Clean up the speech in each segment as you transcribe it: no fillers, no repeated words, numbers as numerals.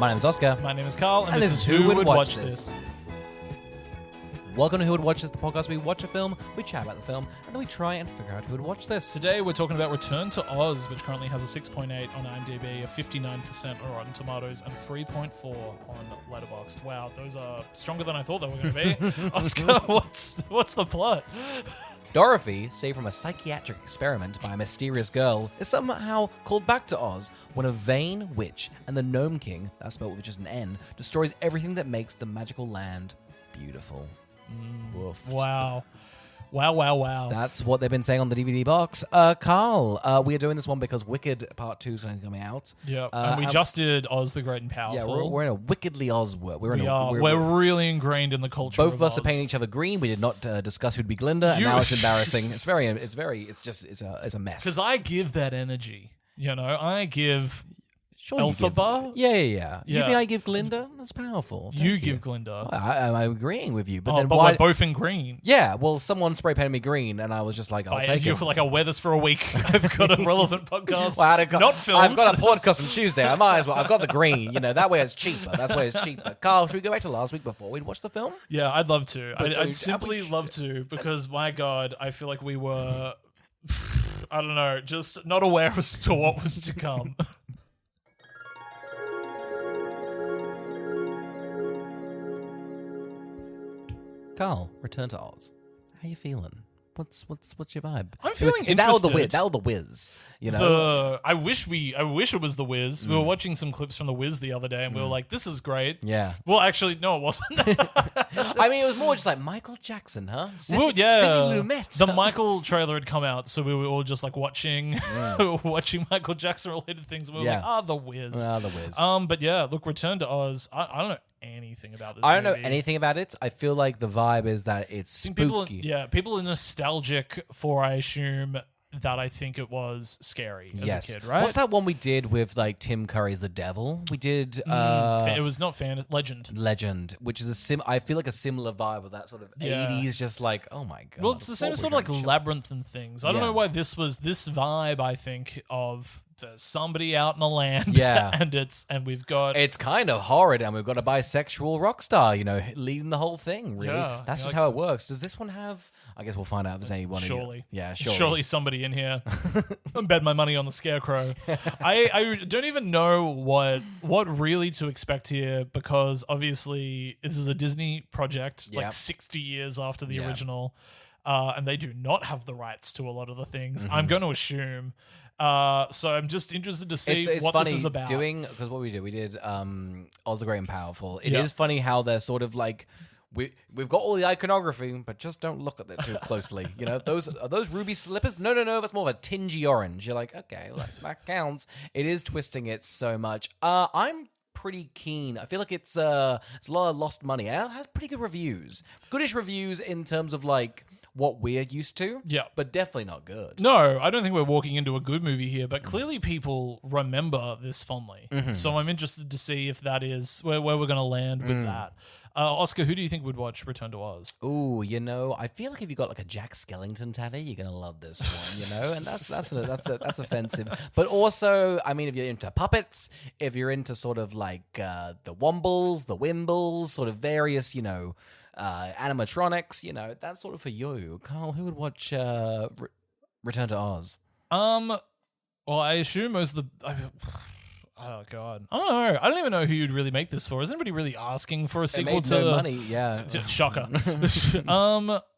My name is Oscar. My name is Carl, and this this is is Who Would Watch This? Welcome to Who Would Watch This, the podcast where we watch a film, we chat about the film, and then we try and figure out who would watch this. Today we're talking about Return to Oz, which currently has a 6.8 on IMDb, a 59% on Rotten Tomatoes, and 3.4 on Letterboxd. Wow, those are stronger than I thought they were going to be. Oscar, what's the plot? Dorothy, saved from a psychiatric experiment by a mysterious girl, is somehow called back to Oz when a vain witch and the Gnome King, that's spelled with just an N, destroys everything that makes the magical land beautiful. Woof. Wow. Wow. That's what they've been saying on the DVD box. Carl, we are doing this one because Wicked Part 2 is going to be coming out. Yeah, and we just did Oz the Great and Powerful. Yeah, we're in a wickedly Oz world. We're really ingrained in the culture. Both of us Oz. are painting each other green. We did not discuss who'd be Glinda, and now it's embarrassing. It's a mess. Because I give that energy. You know, I give Elphaba. Yeah. You think I give Glinda? That's powerful. You give Glinda. I'm agreeing with you, but then but why? we're both in green. Yeah, well, someone spray painted me green, and I was just like, I'll take You're it. like, I'll wear this for a week. I've got a relevant podcast. Not filmed. I've got a podcast on Tuesday. I might as well. I've got the green. You know, that way it's cheaper. That's why it's cheaper. Carl, should we go back to last week before we'd watch the film? Yeah, I'd love to. I'd simply love to, because my God, I feel like we were, I don't know, just not aware as to what was to come. Carl, Return to Oz. How you feeling? What's your vibe? I'm feeling interested. That was the Wiz. You know, I wish it was The Wiz. We were watching some clips from The Wiz the other day, and we were like, "This is great." Yeah. Well, actually, no, it wasn't. I mean, it was more just like Michael Jackson, huh? Sidney Lumet. The Michael trailer had come out, so we were all just like watching Michael Jackson related things. And we were like, The Wiz. The Wiz. But yeah, look, Return to Oz. I don't know anything about this. I don't movie. know anything about it. I feel like the vibe is that it's spooky. People are nostalgic for, I assume, that I think it was scary as a kid, right? What's that one we did with like Tim Curry's The Devil? We did it was not Legend, which is I feel like a similar vibe with that sort of 80s, just like, oh my God. Well, it's the same sort of like Labyrinth and things. I don't know why this vibe, I think, of there's somebody out in the land, and we've got, it's kind of horrid, and we've got a bisexual rock star, you know, leading the whole thing. Really, that's just how it works. Does this one have? I guess we'll find out if there's anyone. Surely, surely somebody in here. I bet my money on the Scarecrow. I don't even know what really to expect here, because obviously this is a Disney project, like 60 years after the original, and they do not have the rights to a lot of the things. I'm going to assume. So I'm just interested to see what this is about. Because what we did Oz the Great and Powerful. It is funny how they're sort of like, we've got all the iconography, but just don't look at it too closely. You know, are those ruby slippers? No, that's more of a tingy orange. You're like, okay, well, that counts. It is twisting it so much. I'm pretty keen. I feel like it's a lot of lost money. It has pretty good reviews. Goodish reviews in terms of like what we're used to, but definitely not good. No, I don't think we're walking into a good movie here, but clearly people remember this fondly. So I'm interested to see if that is where we're going to land with that. Oscar, who do you think would watch Return to Oz? Ooh, you know, I feel like if you got like a Jack Skellington tattoo, you're gonna love this one, you know, and that's offensive. But also, I mean, if you're into puppets, if you're into sort of like the Wombles, the Wimbles, sort of various, you know, animatronics, you know, that's sort of for you. Carl, who would watch Return to Oz? Well, I assume most of the. Oh God, I don't know. I don't even know who you'd really make this for. Is anybody really asking for a sequel to no money? Yeah, shocker.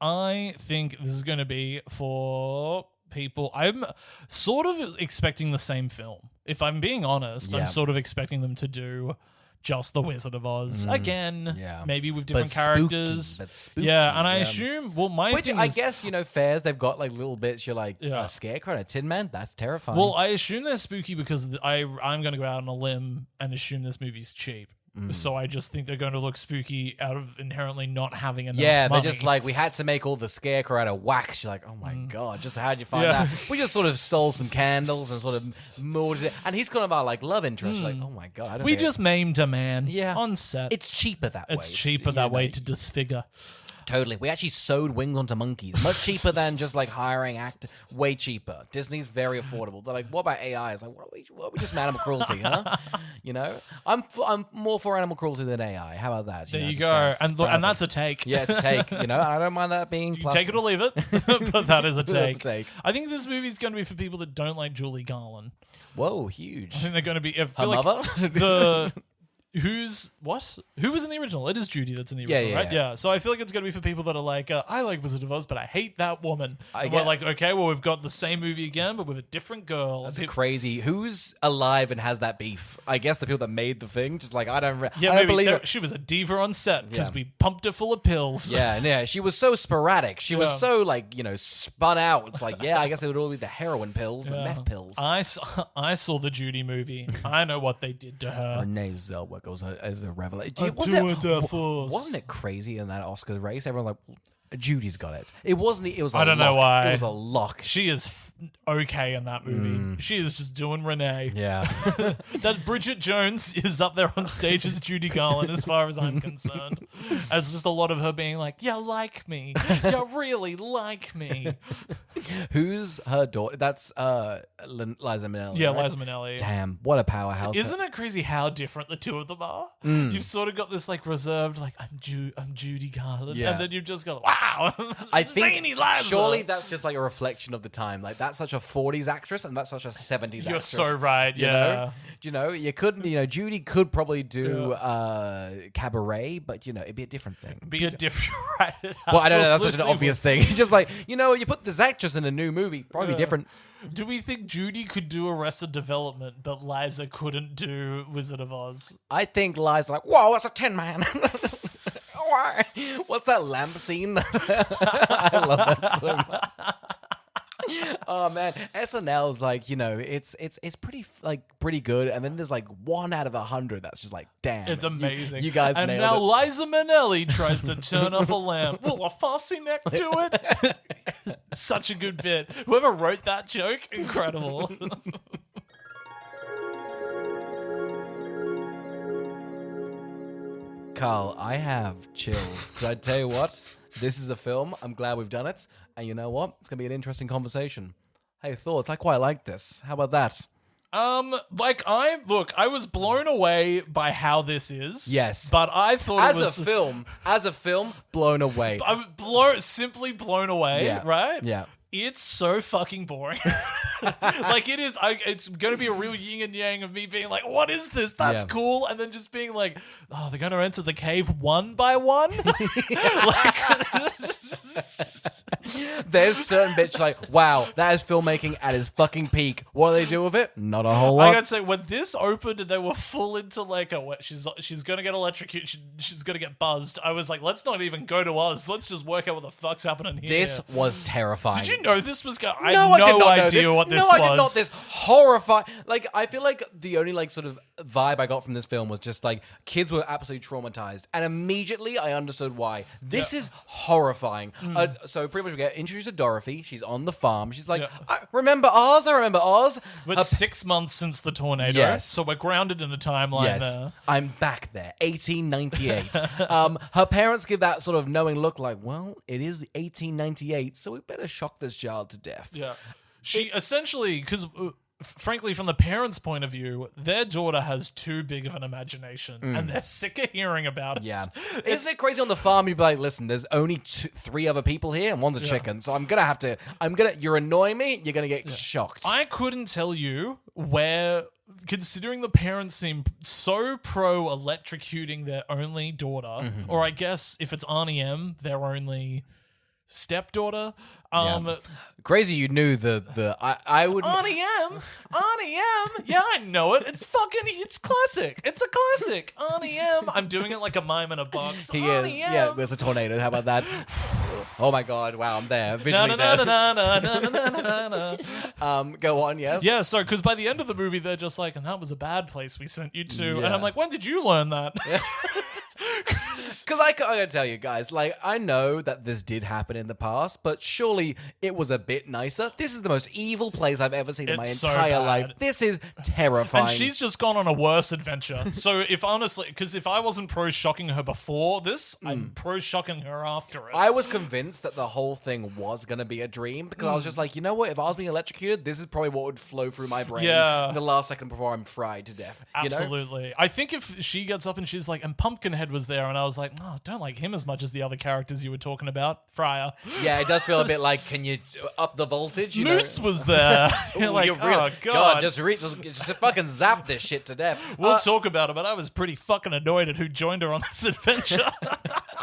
I think this is going to be for people. I'm sort of expecting the same film. If I'm being honest, I'm sort of expecting them to do just The Wizard of Oz again, maybe with different characters. Spooky, and I assume, which I guess, you know, fairs, they've got like little bits. You're like a Scarecrow and a Tin Man. That's terrifying. Well, I assume they're spooky because I'm going to go out on a limb and assume this movie's cheap. So I just think they're going to look spooky out of inherently not having enough money. They're just like, we had to make all the Scarecrow out of wax. You're like, oh my God, just how'd you find that? We just sort of stole some candles and sort of molded it. And he's kind of our like love interest. Like, oh my God, I don't We just maimed a man on set. It's cheaper that way. It's cheaper that way to disfigure. Totally. We actually sewed wings onto monkeys. Much cheaper than just like hiring actors. Way cheaper. Disney's very affordable. They're like, what about AI? It's like, what are we just animal cruelty, huh? You know? I'm more for animal cruelty than AI. How about that? There you go. And that's a take. Yeah, it's a take. You know, and I don't mind that being You take it or leave it, but that is a take. That's a take. I think this movie's going to be for people that don't like Julie Garland. Whoa, huge. I think they're going to be. I Her feel like mother? Who was in the original? It is Judy that's in the original, right? Yeah. So I feel like it's going to be for people that are like, I like Wizard of Oz, but I hate that woman. We're like, okay, well, we've got the same movie again, but with a different girl. That's crazy. Who's alive and has that beef? I guess the people that made the thing, just like, I don't believe it. She was a diva on set because we pumped her full of pills. Yeah. She was so sporadic. She was so, like, you know, spun out. It's like, yeah, I guess it would all be the heroin pills, the meth pills. I saw the Judy movie. I know what they did to her. Renee Zellweger was a revelation. Wasn't it crazy in that Oscar race? Everyone's like, Judy's got it. It wasn't. It was. I don't know why. It was a lock. She is okay in that movie. She is just doing Renee. Yeah. That Bridget Jones is up there on stage as Judy Garland, as far as I'm concerned. It's just a lot of her being like, "You like me. You really like me." Who's her daughter? That's Liza Minnelli. Yeah, right? Liza Minnelli. Damn, what a powerhouse! Isn't it crazy how different the two of them are? You've sort of got this like reserved, like I'm Judy Garland, and then you've just got wow. I think Zany Liza. Surely that's just like a reflection of the time. Like that's such a 40s actress and that's such a 70s You're actress. so right. Yeah. You know, you couldn't. You know, Judy could probably do Cabaret, but you know, it'd be a different thing. Be a different. Right. Well, I don't know. That's such an obvious thing. It's just like, you know, you put this actress in a new movie, probably be different. Do we think Judy could do Arrested Development, but Liza couldn't do Wizard of Oz? I think Liza's like, whoa, that's a Tin Man. What's that lamp scene? I love that so much. Oh man, SNL's like, you know, it's pretty good, and then there's like 1 out of 100 that's just like, damn, it's amazing. You guys and nailed now it. Liza Minnelli tries to turn off a lamp. Will a fussy neck do it? Such a good bit. Whoever wrote that joke, incredible. Carl, I have chills because I tell you what, this is a film. I'm glad we've done it. And you know what? It's going to be an interesting conversation. Hey, thoughts? I quite like this. How about that? I was blown away by how this is. Yes. But I thought as a film, blown away. I'm simply blown away, right? Yeah. It's so fucking boring. Like it is. It's going to be a real yin and yang of me being like, "What is this? That's cool," and then just being like, "Oh, they're going to enter the cave one by one." There's certain bits like, "Wow, that is filmmaking at its fucking peak." What do they do with it? Not a whole lot. I gotta say, when this opened and they were full into like she's going to get electrocuted, she's going to get buzzed. I was like, let's not even go to Oz. Let's just work out what the fuck's happening here. This was terrifying. Did you know this was going? I had no no idea what this was. No, I did not. This horrifying. Like, I feel like the only like sort of vibe I got from this film was just like kids were absolutely traumatized, and immediately I understood why. This is horrifying. So pretty much we get introduced to Dorothy. She's on the farm. She's like, I remember Oz. But 6 months since the tornado, Yes. so we're grounded in a timeline there. I'm back there, 1898. Her parents give that sort of knowing look like, well, it is 1898, so we better shock this child to death. Yeah. She essentially, because frankly, from the parents' point of view, their daughter has too big of an imagination and they're sick of hearing about it. Yeah. Isn't it crazy on the farm? You'd be like, listen, there's only 3 other people here and one's a chicken. So you're annoying me. You're going to get shocked. I couldn't tell you where, considering the parents seem so pro electrocuting their only daughter, or I guess if it's Arnie M, their only stepdaughter. Crazy you knew I would... Arnie M? Yeah, I know it. It's classic. It's a classic. Arnie M. I'm doing it like a mime in a box. He Arnie is. M. Yeah, there's a tornado. How about that? Oh my God. Wow, I'm there. Visually Go on, yes? Yeah, so because by the end of the movie, they're just like, and that was a bad place we sent you to. And I'm like, when did you learn that? Because I gotta tell you guys, like, I know that this did happen in the past, but surely it was a bit nicer. This is the most evil place I've ever seen in my It's so entire bad. life. This is terrifying. And she's just gone on a worse adventure. So if honestly, because if I wasn't pro-shocking her before this, I'm pro-shocking her after it. I was convinced that the whole thing was going to be a dream because I was just like, you know what? If I was being electrocuted, this is probably what would flow through my brain in the last second before I'm fried to death. Absolutely. You know? I think if she gets up and she's like, and Pumpkinhead was there, and I was like, oh, don't like him as much as the other characters you were talking about, Fryer. Yeah, it does feel a bit like, can you up the voltage? You Moose was there. You're like, oh, God. Just fucking zap this shit to death. We'll talk about it, but I was pretty fucking annoyed at who joined her on this adventure.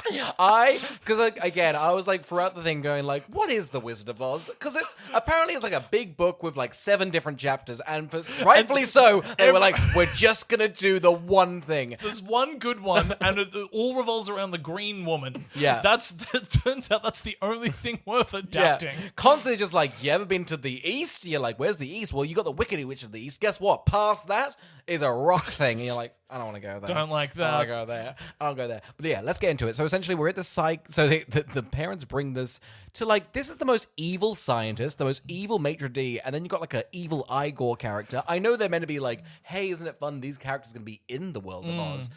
Because again, I was like throughout the thing going like, what is the Wizard of Oz? Because it's like a big book with like 7 different chapters, and rightfully so, they were like, we're just gonna do the one thing. There's one good one, and it all revolves around the green woman. Yeah, it turns out that's the only thing worth adapting. Yeah. Constantly just like, you ever been to the East? You're like, where's the East? Well, you got the Wicked Witch of the East. Guess what? Past that is a rock thing, and you're like, I don't want to go there. Don't like that. I don't go there. I don't go there. But yeah, let's get into it. So essentially, we're at the So the parents bring this to like, this is the most evil scientist, the most evil maitre d', and then you got like an evil Igor character. I know they're meant to be like, hey, isn't it fun? These characters are going to be in the world of Oz.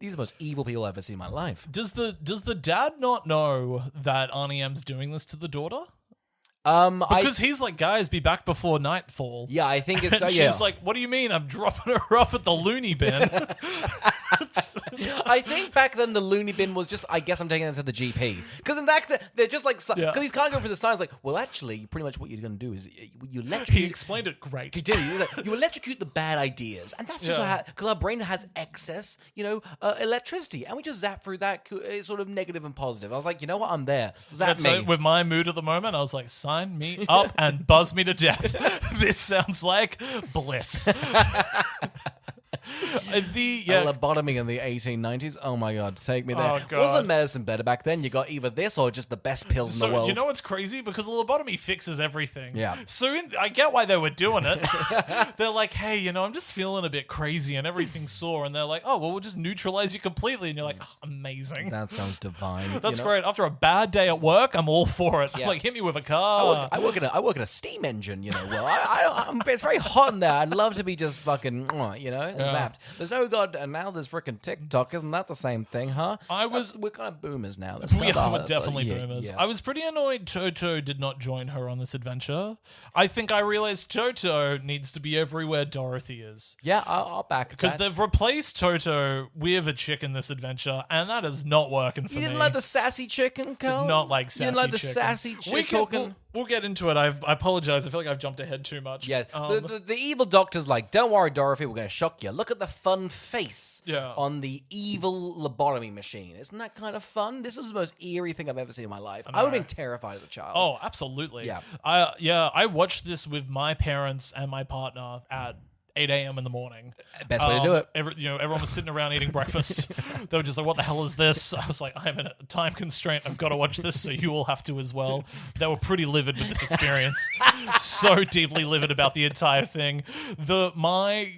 These are the most evil people I've ever seen in my life. Does the dad not know that Arnie M's doing this to the daughter? Because he's like, guys, be back before nightfall. Yeah, I think it's. And she's like, what do you mean? I'm dropping her off at the loony bin. I think back then the loony bin was just, I guess I'm taking them to the GP. Because in fact, they're just like, because he's kind of going for the science, like, well, actually, pretty much what you're going to do is you electrocute. He explained it great. He did. He was like, you electrocute the bad ideas. And that's just because our brain has excess, electricity. And we just zap through that sort of negative and positive. I was like, you know what? I'm there. Zap me. So with my mood at the moment, I was like, sign me up and buzz me to death. This sounds like bliss. A lobotomy in the 1890s. Oh my god, take me there. Oh, God. Wasn't medicine better back then? You got either this or just the best pills in the world. You know what's crazy? Because a lobotomy fixes everything. Yeah. So I get why they were doing it. They're like, hey, I'm just feeling a bit crazy and everything's sore. And they're like, oh, well, we'll just neutralize you completely. And you're like, oh, amazing. That sounds divine. That's great. After a bad day at work, I'm all for it. Yeah. I'm like, hit me with a car. I work in a steam engine, Well, it's very hot in there. I'd love to be just fucking, zapped. There's no god, and now there's freaking Tik-Tok. Isn't that the same thing, huh? We're kind of boomers now. We're definitely boomers. Yeah. I was pretty annoyed Toto did not join her on this adventure. I think I realized Toto needs to be everywhere Dorothy is. Yeah, I'll back that. Because they've replaced Toto with a chick in this adventure, and that is not working for me. You didn't like the sassy chicken, Carl? Did not like sassy chicken. You didn't like the sassy chicken? We'll get into it. I apologize. I feel like I've jumped ahead too much. Yeah, the evil doctor's like, don't worry, Dorothy, we're going to shock you. Look at the fun face on the evil lobotomy machine. Isn't that kind of fun? This is the most eerie thing I've ever seen in my life. I would have been terrified as a child. Oh, absolutely. Yeah. I watched this with my parents and my partner at 8 a.m. in the morning. Best way to do it. Everyone was sitting around eating breakfast. They were just like, what the hell is this? I was like, I'm in a time constraint. I've got to watch this, so you all have to as well. They were pretty livid with this experience. So deeply livid about the entire thing. My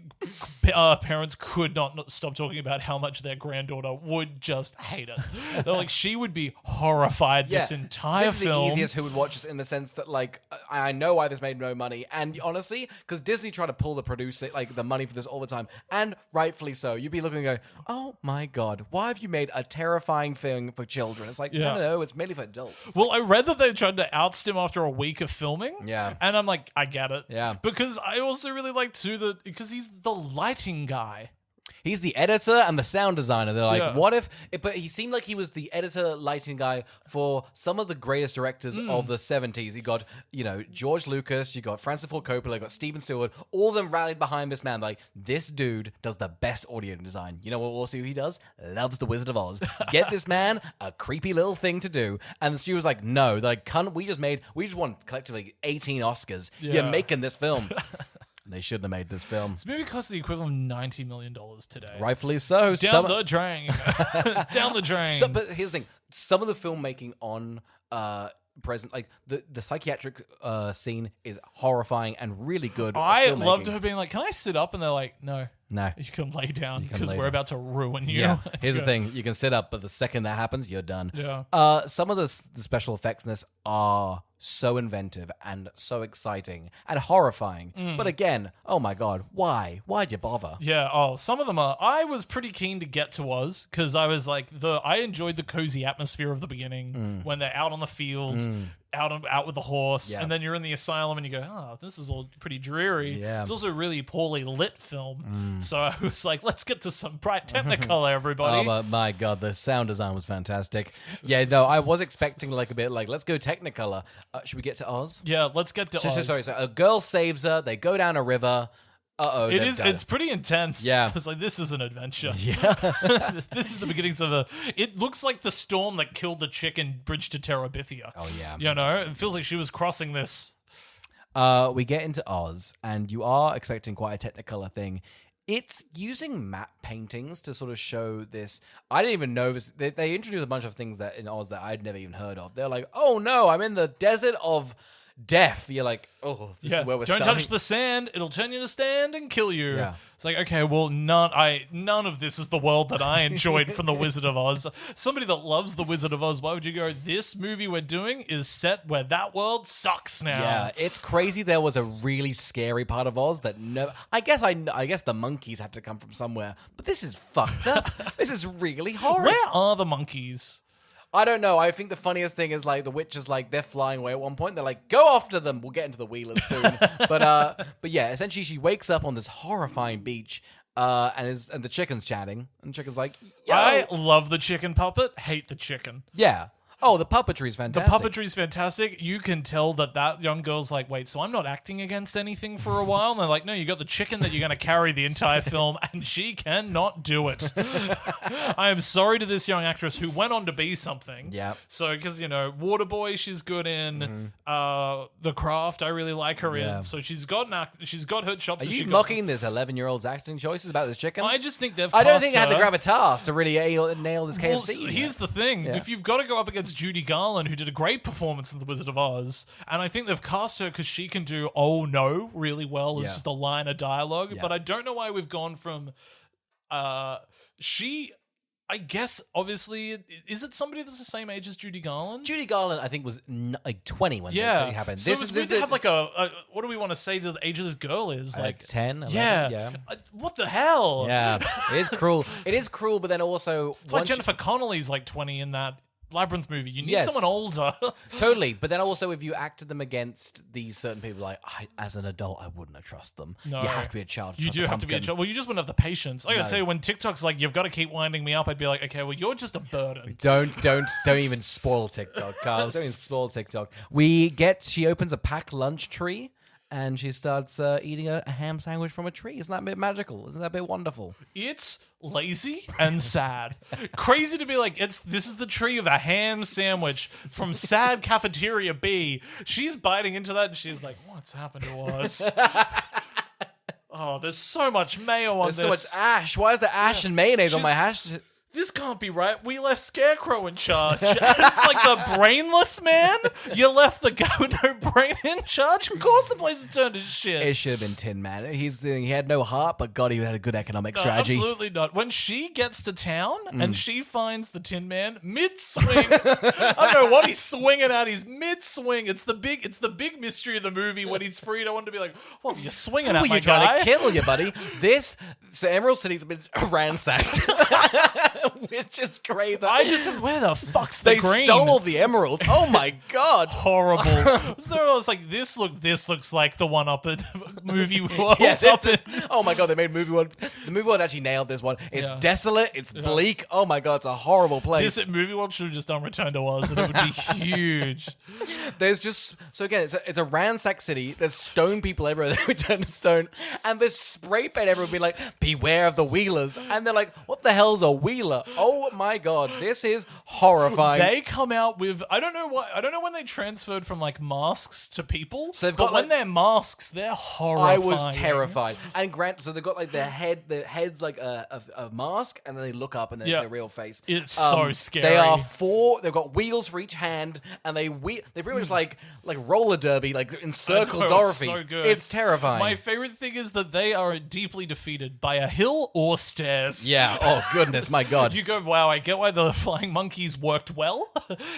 parents could not stop talking about how much their granddaughter would just hate it. They're like, she would be horrified this entire film. This is the easiest who would watch this in the sense that, like, I know why this made no money. And honestly, because Disney tried to pull the producer, like, the money for this all the time, and rightfully so. You'd be looking and going, oh my god, why have you made a terrifying thing for children? It's like, no, it's mainly for adults. Well, I read that they tried to oust him after a week of filming. Yeah. And I'm like, I get it. Yeah. Because I also really like too because he's the lighting guy. He's the editor and the sound designer. They're like, what if... But he seemed like he was the editor, lighting guy for some of the greatest directors of the 70s. You got, George Lucas, you got Francis Ford Coppola, you got Steven Spielberg. All of them rallied behind this man. Like, this dude does the best audio design. You know what also he does? Loves The Wizard of Oz. Get this man a creepy little thing to do. And the studio was like, no. They're like, we just won collectively 18 Oscars. Yeah. You're making this film. They shouldn't have made this film. This movie costs the equivalent of $90 million today. Rightfully so. Down the drain. Down the drain. But here's the thing. Some of the filmmaking on present, like the psychiatric scene is horrifying and really good. I loved her being like, can I sit up? And they're like, no. No. You can lay down can because lay we're down. about to ruin you. Yeah. Here's the thing. You can sit up, but the second that happens, you're done. Yeah. Some of the special effects in this are so inventive and so exciting and horrifying. But again, oh my God, why? Why'd you bother? Yeah. Oh, some of them are. I was pretty keen to get to Oz because I was like, I enjoyed the cozy atmosphere of the beginning when they're out on the fields. Out with the horse, Yeah. and then you're in the asylum, and you go, "Oh, this is all pretty dreary." Yeah. It's also a really poorly lit film, so I was like, "Let's get to some bright Technicolor, everybody." Oh my God, the sound design was fantastic. Yeah, no, I was expecting like a bit like, let's go Technicolor. Should we get to Oz? Yeah, let's get to Oz. So a girl saves her. They go down a river. It is. It's pretty intense. Yeah. I was like, this is an adventure. Yeah. This is the beginnings of a. It looks like the storm that killed the chick in Bridge to Terabithia. Oh yeah. You know, it feels like she was crossing this. We get into Oz, and you are expecting quite a Technicolor thing. It's using matte paintings to sort of show this. I didn't even know this. They introduced a bunch of things that in Oz that I'd never even heard of. They're like, oh no, I'm in the desert of death. You're like, oh, this is where we're Don't starting. touch the sand; it'll turn you to stand and kill you. Yeah. It's like, okay, well, none of this is the world that I enjoyed from the Wizard of Oz. Somebody that loves the Wizard of Oz, why would you go? This movie we're doing is set where that world sucks now. Yeah, it's crazy. There was a really scary part of Oz that I guess the monkeys had to come from somewhere, but this is fucked up. This is really horrible. Where are the monkeys? I don't know. I think the funniest thing is like the witch is like they're flying away at one point. They're like, go after them. We'll get into the Wheelers soon. but yeah, essentially she wakes up on this horrifying beach, and the chicken's chatting, and the chicken's like, yo. I love the chicken puppet. Hate the chicken. Yeah. Oh, the puppetry's fantastic. The puppetry's fantastic. You can tell that young girl's like, wait, so I'm not acting against anything for a while? And they're like, no, you got the chicken that you're going to carry the entire film, and she cannot do it. I am sorry to this young actress who went on to be something. Yeah. So, because, Waterboy, she's good in. The Craft, I really like her in. So she's got her chops. Are you mocking this 11-year-old's acting choices about this chicken? I just think they've I don't cast think it had the her- gravitas to really nail this Well, KFC. here's the thing. Yeah. If you've got to go up against Judy Garland, who did a great performance in The Wizard of Oz, and I think they've cast her because she can do "Oh no" really well as just a line of dialogue, but I don't know why we've gone from I guess, obviously, is it somebody that's the same age as Judy Garland? Judy Garland, I think, was like 20 when this happened. So it's weird to have like a what do we want to say the age of this girl is? Like 10, 11, yeah. What the hell? Yeah, it is cruel. It is cruel, but then also... It's like Jennifer Connelly's like 20 in that Labyrinth movie. You need Yes. someone older. Totally, but then also if you acted them against these certain people, like, as an adult, I wouldn't have trusted them. No. You have to be a child. You do have to be a child. Well, you just wouldn't have the patience. I gotta tell you, when TikTok's like, you've got to keep winding me up, I'd be like, okay, well, you're just a burden. Don't even spoil TikTok, Carl. Don't even spoil TikTok. She opens a packed lunch tree, and she starts eating a ham sandwich from a tree. Isn't that a bit magical? Isn't that a bit wonderful? It's lazy and sad. Crazy to be like, this is the tree of a ham sandwich from sad cafeteria B. She's biting into that, and she's like, what's happened to us? Oh, there's so much mayo on There's this. so much ash. Why is there ash and mayonnaise on my hash? This can't be right. We left Scarecrow in charge. And it's like the brainless man. You left the guy with no brain in charge. Of course the place has turned to shit. It should have been Tin Man. He had no heart, but God, he had a good economic strategy. Absolutely not. When she gets to town and she finds the Tin Man mid-swing, I don't know what he's swinging at. He's mid-swing. It's the big mystery of the movie when he's freed. I want to be like, what are you swinging at, Who are my you trying guy? to kill you, buddy? So Emerald City's been ransacked. Which is great. Where the fuck's the They green? stole all the emeralds. Oh my God. Horrible. I was like, this looks like the one up in movie world. Yeah, oh my God, they made Movie World. The Movie World actually nailed this one. It's desolate. It's bleak. Oh my God, it's a horrible place. This movie world should have just done Return to Oz, and it would be huge. There's just it's a ransacked city. There's stone people everywhere. They return to stone, and there's spray paint everywhere. Be like, beware of the wheelers, and they're like, what the hell's a wheeler? Oh my God, this is horrifying. They come out with I don't know when they transferred from like masks to people. So they've got when they're masks, they're horrifying. I was terrified. And so they've got like their their head's like a mask, and then they look up, and then it's their real face. It's so scary. They are four. They've got wheels for each hand, and they pretty much like roller derby, like encircle Dorothy. It's so good. It's terrifying. My favorite thing is that they are deeply defeated by a hill or stairs. Yeah. Oh goodness, my God. You go, wow, I get why the flying monkeys worked well.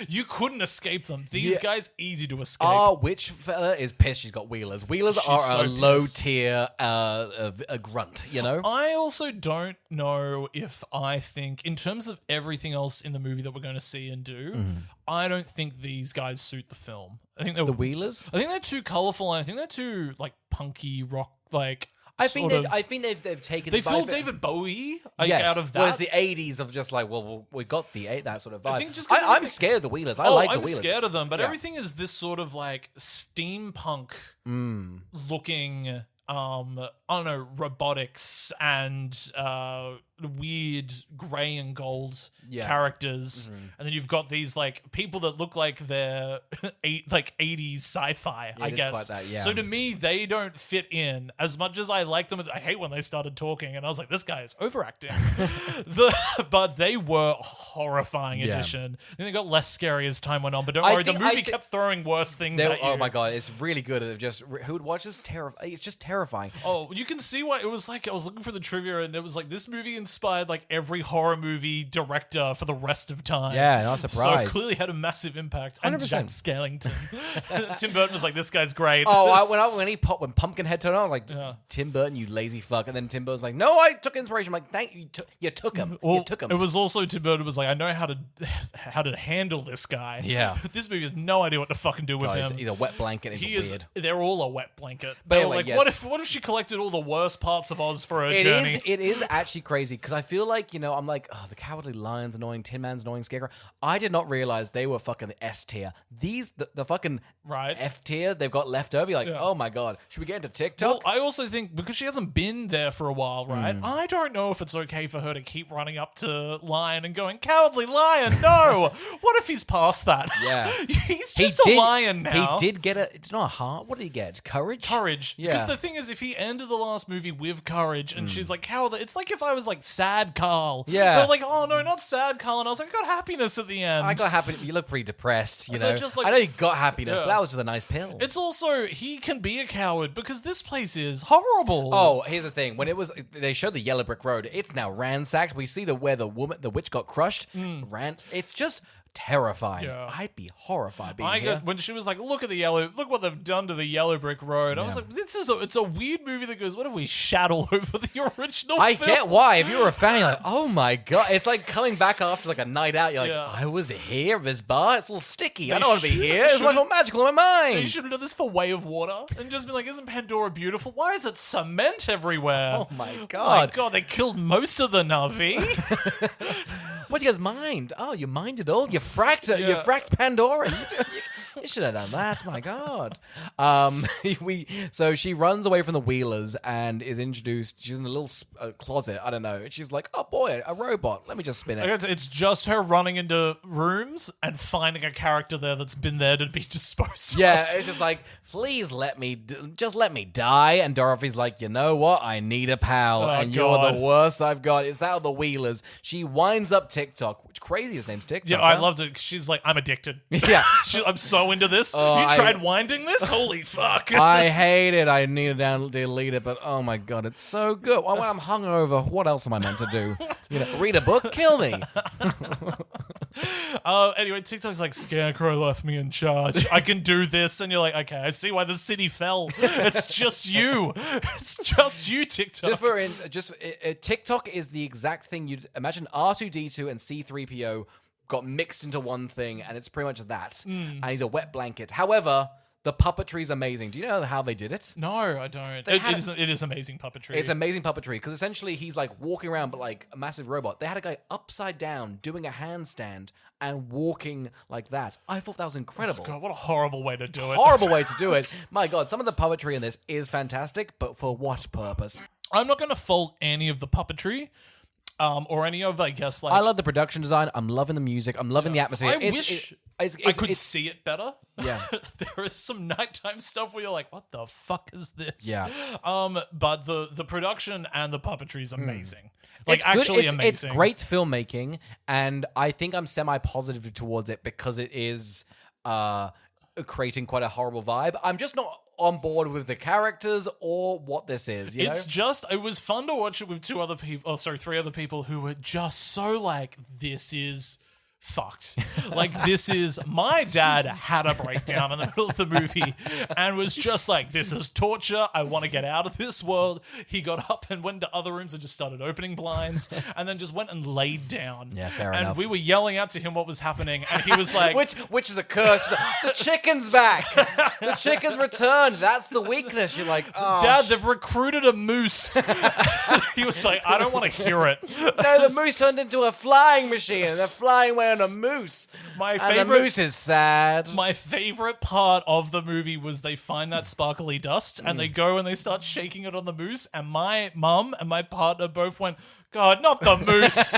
You couldn't escape them. These guys, easy to escape. Our witch fella is pissed she's got wheelers. Wheelers are so a low tier a grunt, you know? I also don't know if I think, in terms of everything else in the movie that we're going to see and do, I don't think these guys suit the film. I think they're The wheelers? I think they're too colorful, and I think they're too like punky rock, like. I think they've taken. They feel David Bowie out of that. Whereas the 80s of just like, well, we got that sort of vibe. I think just I'm scared of the wheelers. I like the wheelers. I'm scared of them, but everything is this sort of like steampunk looking. I don't know, robotics and weird grey and gold characters, and then you've got these like people that look like they're 80s sci-fi. I guess. Quite that, yeah. So to me, they don't fit in as much as I like them. I hate when they started talking, and I was like, this guy is overacting. But they were a horrifying addition. I think they got less scary as time went on. But don't worry, the movie kept throwing worse things at you. Oh my God, it's really good. Who would watch this? It's just terrifying. Oh, you can see why it was like. I was looking for the trivia, and it was like this movie inspired like every horror movie director for the rest of time. Yeah, not surprised. So clearly had a massive impact. 100%. And Jack Skellington. Tim Burton was like, this guy's great. Oh, when Pumpkinhead turned on, I was like, Tim Burton, you lazy fuck. And then Tim Burton's like, no, I took inspiration. I'm like, thank you. You took him. Well, you took him. It was also Tim Burton was like, I know how to handle this guy. Yeah. This movie has no idea what to fucking do with him. He's a wet blanket. He's weird. They're all a wet blanket. But anyway, like, what if she collected all the worst parts of Oz for her journey? It is actually crazy because I feel like, I'm like, oh, the Cowardly Lion's annoying, Tin Man's annoying, Scarecrow. I did not realize they were fucking the S tier. The fucking F tier they've got left over. You're like, oh my God, should we get into TikTok? Well, I also think because she hasn't been there for a while, right? I don't know if it's okay for her to keep running up to Lion and going, Cowardly Lion, no! What if he's past that? Yeah. He's just a lion now. He did get it's not a heart. What did he get? Courage? Courage. Yeah. Because the thing is, if he ended the last movie with courage and she's like, Cowardly, it's like if I was like sad Carl. Yeah. They're like, oh no, not sad Carl. And I was like, I got happiness at the end. I got happiness. You look pretty depressed, you know. Just like, I know you got happiness, but that was just a nice pill. It's also, he can be a coward because this place is horrible. Oh, here's the thing. When they showed the yellow brick road, it's now ransacked. We see where the witch got crushed. It's just terrifying. Yeah. I'd be horrified being here. When she was like, look what they've done to the yellow brick road. I was like, it's a weird movie that goes, what if we shat all over the original I film? get why. If you were a fan, you're like, oh my God. It's like coming back after like a night out. You're like, I was here at this bar. It's all sticky. I don't want to be here. It's much more magical in my mind. They should have done this for Way of Water and just been like, isn't Pandora beautiful? Why is it cement everywhere? Oh my God. My God, they killed most of the Na'vi. What do you guys mind? Oh, you mind it all? You fracked Pandora. You should have done that. My God. So she runs away from the Wheelers and is introduced. She's in a little closet. I don't know. And she's like, oh boy, a robot. Let me just spin it. It's just her running into rooms and finding a character there that's been there to be disposed of. Yeah, it's just like, please let me die. And Dorothy's like, you know what? I need a pal. And you're the worst I've got. It's that of the Wheelers. She winds up Tik-Tok, which crazy his name's TikTok. Yeah, I loved it. She's like, I'm addicted. Yeah. I'm so into this. You tried winding this? Holy fuck. I hate it. I need to delete it, but oh my God, it's so good. When I'm hungover, what else am I meant to do? Read a book? Kill me. Anyway, TikTok's like, Scarecrow left me in charge. I can do this. And you're like, okay, I see why the city fell. It's just you. It's just you, TikTok. TikTok is the exact thing you'd imagine R2-D2 and C-3PO got mixed into one thing, and it's pretty much that. And he's a wet blanket. However, the puppetry is amazing. Do you know how they did it? No, I don't. It is amazing puppetry. It's amazing puppetry because essentially he's like walking around, but like a massive robot. They had a guy upside down doing a handstand and walking like that. I thought that was incredible. Oh God, what a horrible way to do it. Horrible way to do it. My God, some of the puppetry in this is fantastic, but for what purpose? I'm not going to fault any of the puppetry. or any of, I guess, like... I love the production design. I'm loving the music. I'm loving the atmosphere. I wish I could see it better. Yeah. There is some nighttime stuff where you're like, what the fuck is this? Yeah. But the production and the puppetry is amazing. Like, It's good. actually It's amazing. It's great filmmaking, and I think I'm semi-positive towards it because it is creating quite a horrible vibe. I'm just not on board with the characters or what this is. It's just, it was fun to watch it with three other people who were just so like, this is fucked. Like, this is, my dad had a breakdown in the middle of the movie and was just like, this is torture. I want to get out of this world. He got up and went into other rooms and just started opening blinds and then just went and laid down. Yeah, fair and enough. we were yelling out to him what was happening and he was like, which is a curse. The chicken's back. The chicken's returned. That's the weakness. You're like, oh, Dad, they've recruited a moose. He was like, I don't want to hear it. no, the moose turned into a flying machine and they're flying away on a moose. And the moose is sad. My favorite part of the movie was they find that sparkly dust and they go and they start shaking it on the moose. And my mum and my partner both went, God, not the moose.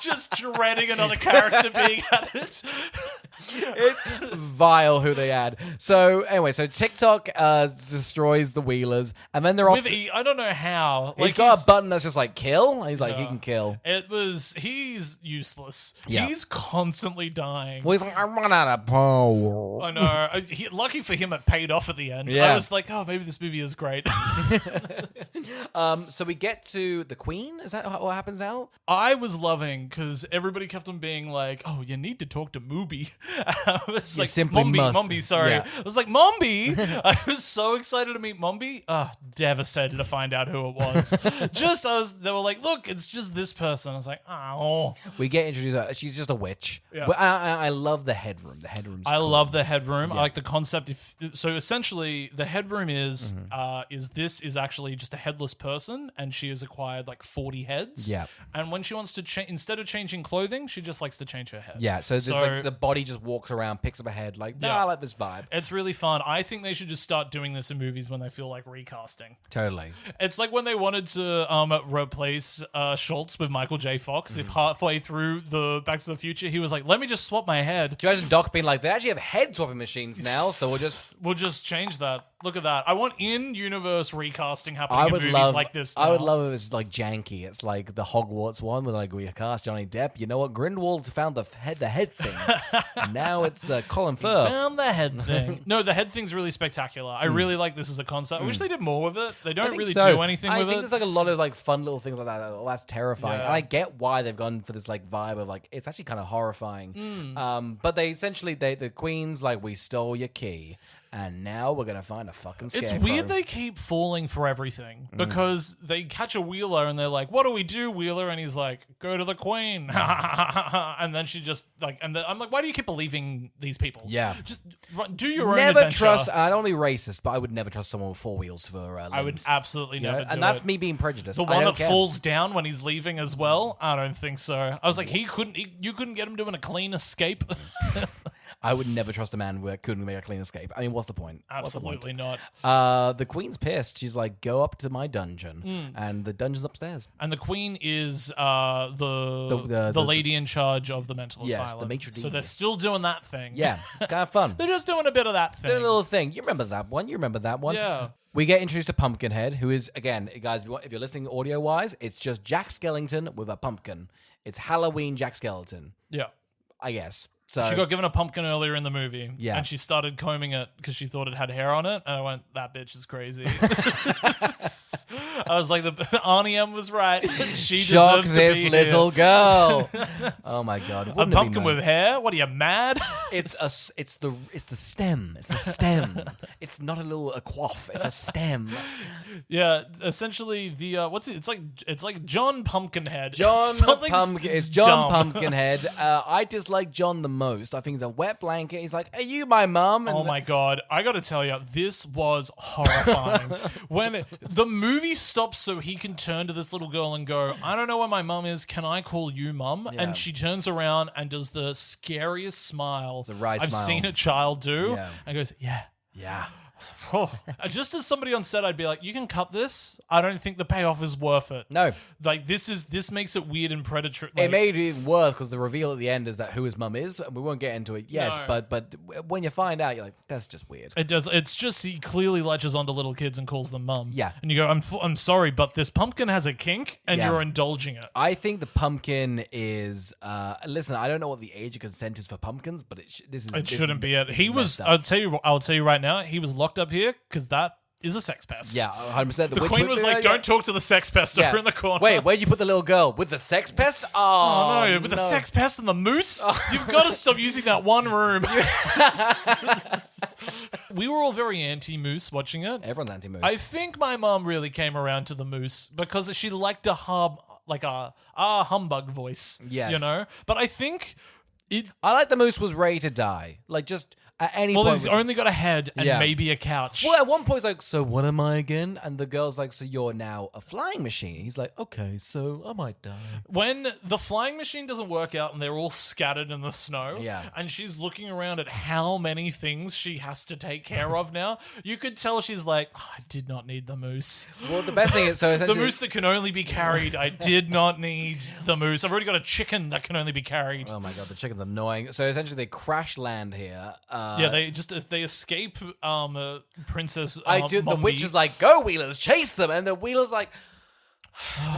Just dreading another character being at it. It's vile who they add. So anyway, Tik-Tok destroys the Wheelers, and then they're off. I don't know how. He's got a button that's just like kill. And he's like, he can kill. He's useless. Yeah. He's constantly dying. Well, he's like, I run out of power. I know. Lucky for him, it paid off at the end. Yeah. I was like, oh, maybe this movie is great. So we get to the Queen. Is that what happens now? I was loving because everybody kept on being like, "Oh, you need to talk to Mooby." I was You like, simply must. Mombi, sorry. Yeah. I was like, Mombi. I was so excited to meet Mombi. Devastated to find out who it was. They were like, "Look, it's just this person." I was like, "Oh." We get introduced. She's just a witch. Yeah. But I love the headroom. The headroom's I cool. love the headroom. Yeah. I like the concept. So essentially, the headroom is actually just a headless person, and she has acquired like 40 heads. Yeah. And when she wants to instead of changing clothing, she just likes to change her head. Yeah. So it's like the body just walks around, picks up a head. Like, Yeah. I like this vibe. It's really fun. I think they should just start doing this in movies when they feel like recasting. Totally. It's like when they wanted to replace Schultz with Michael J. Fox. If halfway through the Back to the Future, he was like, "Let me just swap my head." Do you imagine Doc being like, they actually have head swapping machines now, so we'll just change that. Look at that. I want in-universe recasting happening I in would movies love like this. I would now. love if it's like janky. It's like the Hogwarts one where like we cast Johnny Depp. You know what? Grindelwald found the head thing. And now it's Colin Firth. Found the head thing. No, the head thing's really spectacular. I really like this as a concept. I wish they did more with it. They don't really do anything with it. I think there's like a lot of like fun little things like that. Oh, that's terrifying. Yeah. And I get why they've gone for this like vibe of like it's actually kind of horrifying. But they essentially the Queen's like, we stole your key. And now we're gonna find a fucking scarecrow. It's weird they keep falling for everything because they catch a Wheeler and they're like, "What do we do, Wheeler?" And he's like, "Go to the Queen." And then she just like, I'm like, "Why do you keep believing these people? Yeah, just do your own never adventure." trust. I don't want to be racist, but I would never trust someone with four wheels for limbs. I would absolutely never. And that's me being prejudiced. The I one don't that care. falls down when he's leaving as well. I don't think so. I was like, you couldn't get him doing a clean escape. I would never trust a man who couldn't make a clean escape. I mean, what's the point? Absolutely not. The Queen's pissed. She's like, go up to my dungeon. And the dungeon's upstairs. And the Queen is the lady in charge of the mental asylum. the maitre d'. So they're still doing that thing. Yeah, it's kind of fun. They're just doing a bit of that thing. Doing a little thing. You remember that one? Yeah. We get introduced to Pumpkinhead, who is, again, guys, if you're listening audio-wise, it's just Jack Skellington with a pumpkin. It's Halloween Jack Skellington, Yeah. I guess. So She got given a pumpkin earlier in the movie. Yeah. And she started combing it because she thought it had hair on it. And I went, that bitch is crazy. I was like, Arnie M was right. She shock deserves this to be little here. girl. Oh my god! A Wouldn't it be pumpkin nice? with hair? What are you, mad? It's the stem. It's the stem. It's not a little coif. It's a stem. Yeah, essentially the what's it? It's like John Pumpkinhead. It's John Pumpkinhead. I dislike John the most. I think he's a wet blanket. He's like, "Are you my mum?" Oh my god! I got to tell you, this was horrifying. When the movie stops, so he can turn to this little girl and go, "I don't know where my mum is. Can I call you mum?" Yeah. And she turns around and does the scariest smile It's a wry I've smile. seen a child do, Yeah. and goes, "Yeah." Yeah. Oh, just as somebody on set, I'd be like, you can cut this. I don't think the payoff is worth it. No. Like, this makes it weird and predatory. Like, it made it even worse because the reveal at the end is that who his mum is. And we won't get into it yet, No. but when you find out, you're like, that's just weird. It does. It's just he clearly latches onto little kids and calls them mum. Yeah. And you go, I'm sorry, but this pumpkin has a kink and Yeah. you're indulging it. I think the pumpkin is. Listen, I don't know what the age of consent is for pumpkins, but It shouldn't be it. this He is was. messed up. I'll tell you right now. He was locked up here because that is a sex pest. Yeah, 100%. The queen was like, "Don't talk to the sex pest over in the corner." Wait, where'd you put the little girl? With the sex pest? Oh no, with the sex pest and the moose. You've got to stop using that one room. We were all very anti-moose watching it. Everyone's anti-moose. I think my mom really came around to the moose because she liked a humbug voice. Yes. You know? But I think I like the moose was ready to die. Like, just at any point. he's only got a head and Yeah. maybe a couch. Well, at one point, he's like, so what am I again? And the girl's like, so you're now a flying machine. He's like, okay, so I might die. When the flying machine doesn't work out and they're all scattered in the snow, Yeah. and she's looking around at how many things she has to take care of now, you could tell she's like, oh, I did not need the moose. Well, the best thing is, so The essentially. moose that can only be carried, I did not need the moose. I've already got a chicken that can only be carried. Oh my god, the chicken's annoying. So essentially, they crash land here. Yeah, they escape Princess The Mombi. witch is like, go Wheelers, chase them. And the Wheelers like,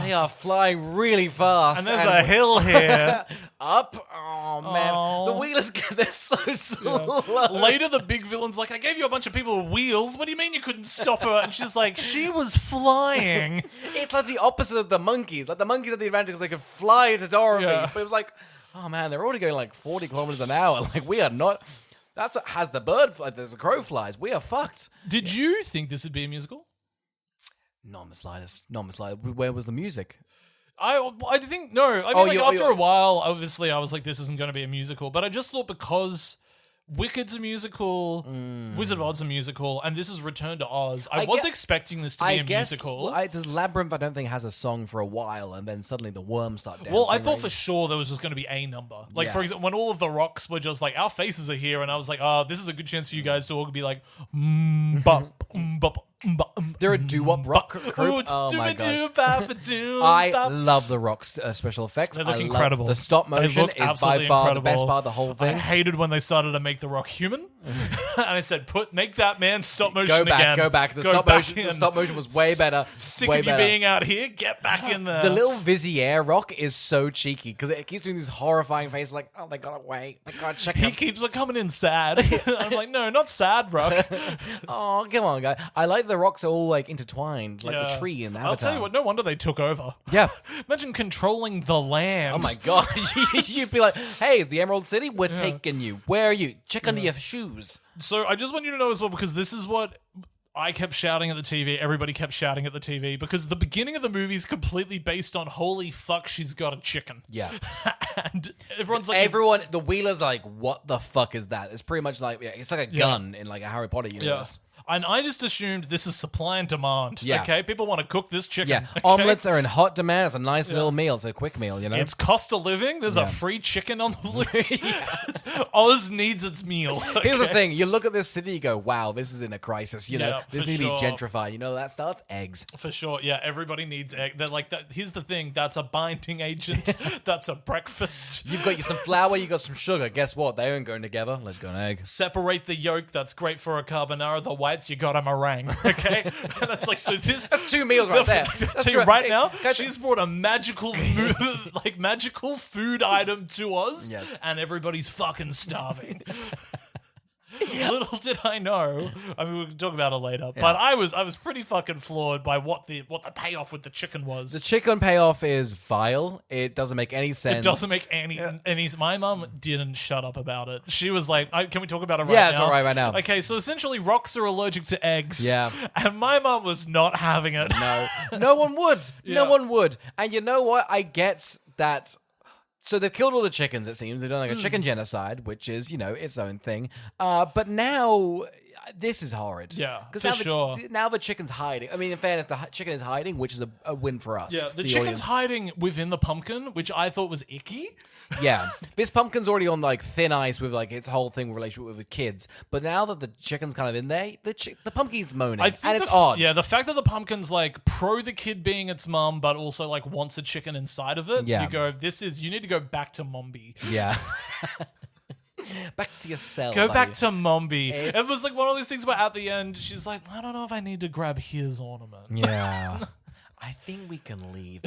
they are flying really fast. and there's a hill here. up. Oh man, Oh. the Wheelers, they're so slow. Later, the big villain's like, I gave you a bunch of people with wheels. What do you mean you couldn't stop her? And she's like, she was flying. It's like the opposite of the monkeys. Like the monkeys had the advantage because they could fly to Dorothy. Yeah. But it was like, oh man, they're already going like 40 kilometers an hour. Like we are not. That's what has the bird. Like there's a crow flies. We are fucked. Did you think this would be a musical? Not in the slightest. Not in the slightest. Where was the music? I think no. I mean, you're- after a while, obviously, I was like, this isn't going to be a musical. But I just thought because Wicked's a musical, Wizard of Oz a musical, and this is Return to Oz. I was expecting this to be a musical. Does Labyrinth? I don't think has a song for a while, and then suddenly the worms start dancing. Well, I thought for sure there was just going to be a number. Like, Yeah. for example, when all of the rocks were just like, our faces are here, and I was like, oh, this is a good chance for you guys to all be like, bop, bop, bop. they're a doo-wop rock group. Oh my god. I love the rock special effects. They look I love incredible. The stop They motion look is by absolutely far incredible. the best part of the whole I thing. hated when they started to make the rock human, and I said, make that man stop motion Go back, again. go back. The Go stop back motion. The in. stop motion was way better. Sick way of you better. being out here. Get back in there. The little Vizier rock is so cheeky because it keeps doing this horrifying face, like, oh, they got away. They got check he him. keeps like coming in sad. I'm like, no, not sad, rock. Oh, come on, guy. I like the rocks are all like intertwined, like the tree in Avatar. I'll tell you what. No wonder they took over. Yeah. Imagine controlling the land. Oh my god. You'd be like, hey, the Emerald City, we're taking you. Where are you? Check under your shoes. So I just want you to know as well, because this is what I kept shouting at the TV. Everybody kept shouting at the TV because the beginning of the movie is completely based on holy fuck, she's got a chicken. Yeah. And everyone's like, The Wheelers are like, what the fuck is that? It's pretty much like, it's like a gun in like a Harry Potter universe. And I just assumed this is supply and demand. Yeah. Okay, people want to cook this chicken. Yeah. Okay? Omelets are in hot demand. It's a nice little meal. It's a quick meal, you know? It's cost of living. There's a free chicken on the loose. Oz needs its meal. Here's the okay? thing. You look at this city, you go, wow, this is in a crisis. You know, Yeah, this for needs to be sure. gentrified. You know, that starts eggs. For sure, yeah. Everybody needs egg. They're like that. Here's the thing. That's a binding agent. That's a breakfast. You've got some flour, you've got some sugar. Guess what? They aren't going together. Let's go an egg. Separate the yolk. That's great for a carbonara. The whites, you got a meringue. Okay, and it's like so. That's 2 meals right there. Tell you right now, she's brought a magical, magical food item to us, Yes. and everybody's fucking starving. Little did I know. I mean, we can talk about it later. But I was pretty fucking floored by what the payoff with the chicken was. The chicken payoff is vile. It doesn't make any sense. It doesn't make any. My mum didn't shut up about it. She was like, "Can we talk about it right Yeah, now?" it's all right now. Okay, so essentially, rocks are allergic to eggs. Yeah. and my mum was not having it. No. No one would. No Yeah. one would. And you know what? I get that. So they've killed all the chickens, it seems. They've done like a chicken genocide, which is, its own thing. But now this is horrid. Yeah, because for sure. Now the chicken's hiding. I mean, in fairness, the chicken is hiding, which is a win for us. Yeah, the chicken's audience. hiding within the pumpkin, which I thought was icky. Yeah, this pumpkin's already on like thin ice with like its whole thing with relationship with the kids. But now that the chicken's kind of in there, the pumpkin's moaning, and it's odd. Yeah, the fact that the pumpkin's like pro the kid being its mum, but also like wants a chicken inside of it. Yeah. You go, you need to go back to Mombi. Yeah. Back to yourself. Go back to Mombi. It was like one of those things where at the end, she's like, I don't know if I need to grab his ornament. Yeah. I think we can leave.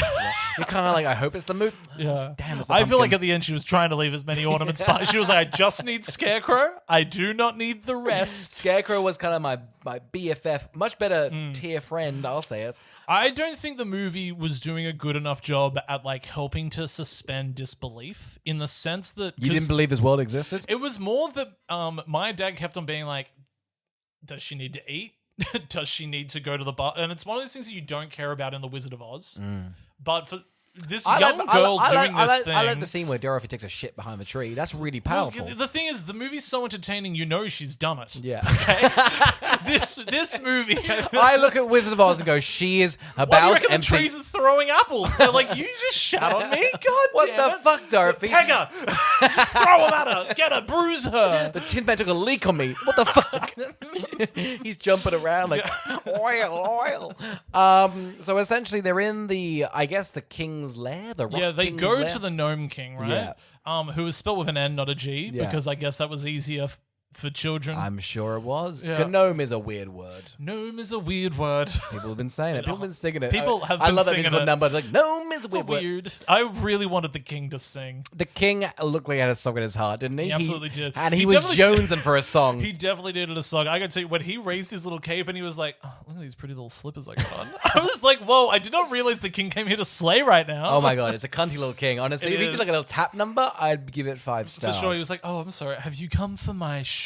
You're kind of like, I hope it's the mood. Yeah. Damn, it's the I pumpkin. feel like at the end she was trying to leave as many ornaments, but she was like, I just need Scarecrow. I do not need the rest. Scarecrow was kind of my BFF, much better tier friend, I'll say it. I don't think the movie was doing a good enough job at like helping to suspend disbelief in the sense that You didn't believe this world existed? it was more that my dad kept on being like, does she need to eat? Does she need to go to the bar? And it's one of those things that you don't care about in The Wizard of Oz. But for this young girl doing this thing... I like the scene where Dorothy takes a shit behind the tree. That's really powerful. Well, the thing is, the movie's so entertaining, you know she's done it. Yeah. Okay? this movie... I look at Wizard of Oz and go, she is her Why do you bowels reckon empty. the trees are throwing apples? They're like, you just shat on me? God What damn the it. fuck, Dorothy? Peg her! Just throw him at her! Get her! Bruise her! The Tin Man took a leak on me. What the fuck? He's jumping around like oil. So essentially, they're in the king's lair. The rock they king's go lair. to the Gnome King, right? Who was spelled with an N, not a G, Yeah. because I guess that was easier for children. I'm sure it was. Yeah. Gnome is a weird word. Gnome is a weird word. People have been saying it. People have been singing it. People have I been love that singing musical it. number. Like, gnome is a It's weird word. weird. I really wanted the king to sing. The king looked like he had a song in his heart, didn't he? He absolutely did. And he He was definitely jonesing for a song. He definitely needed a song. I got to tell you, when he raised his little cape and he was like, oh, look at these pretty little slippers I got on. I was like, whoa, I did not realize the king came here to slay right now. Oh my god, it's a cunty little king. Honestly, It if he did is. like a little tap number, I'd give it 5 For stars. sure, he was like, "Oh, I'm sorry. Have you come for my shoes?"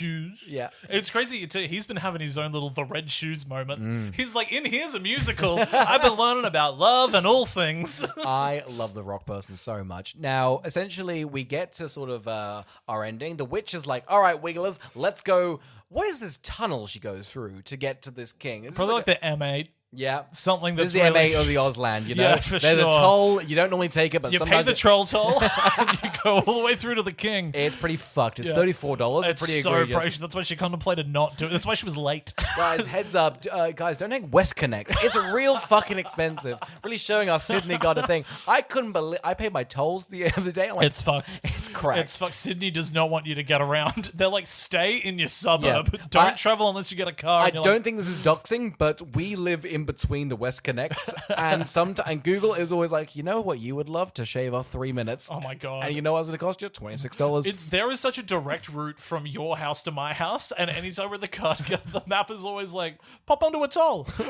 Yeah. It's crazy. He's been having his own little the red shoes moment. Mm. He's like, "In here's a musical. I've been learning about love and all things." I love the rock person so much. Now, essentially, we get to sort of our ending. The witch is like, all right, Wigglers, let's go. What is this tunnel she goes through to get to this king? Is this Probably like the M8. Yeah. Something This that's is the really... M8 of the Ozland, you know? Yeah, for There's sure. a toll. You don't normally take it, but You pay sometimes the troll toll and you go all the way through to the king. it's pretty fucked. It's Yeah. $34. It's It's pretty so egregious. precious. That's why she contemplated not doing it. That's why she was late. Guys, heads up. Guys, don't take West Connects. It's real fucking expensive. Really showing our Sydney got a thing. I couldn't believe... I paid my tolls the other day. I'm like, It's fucked. it's cracked. It's fucked. Sydney does not want you to get around. They're like, stay in your suburb. Yeah. Don't travel unless you get a car. I And you're don't like, think this is doxing, but we live in between the West Connects, and and Google is always like, you know what you would love to shave off 3 minutes. Oh my god. And you know what's going to cost you? $26. There is such a direct route from your house to my house, and anytime we're in the car together, the map is always like, pop onto a toll. Don't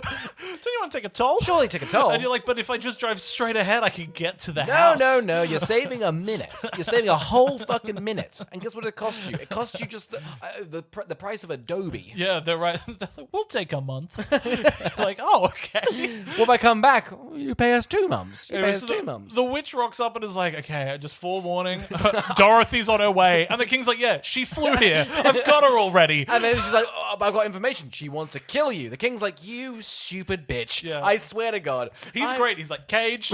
you want to take a toll? Surely take a toll. And you're like, but if I just drive straight ahead, I can get to the No, house. no. You're saving a minute. You're saving a whole fucking minute. And guess what it costs you? It costs you just the price of Adobe. Yeah, they're right. They're like, we'll take a month. Like, oh, okay. Well, if I come back, you pay us 2 months. You pay us So 2 months. The witch rocks up and is like, okay, just forewarning. Dorothy's on her way. And the king's like, yeah, she flew here. I've got her already. And then she's like, oh, I've got information. She wants to kill you. The king's like, you stupid bitch. Yeah. I swear to God. He's great. He's like, cage.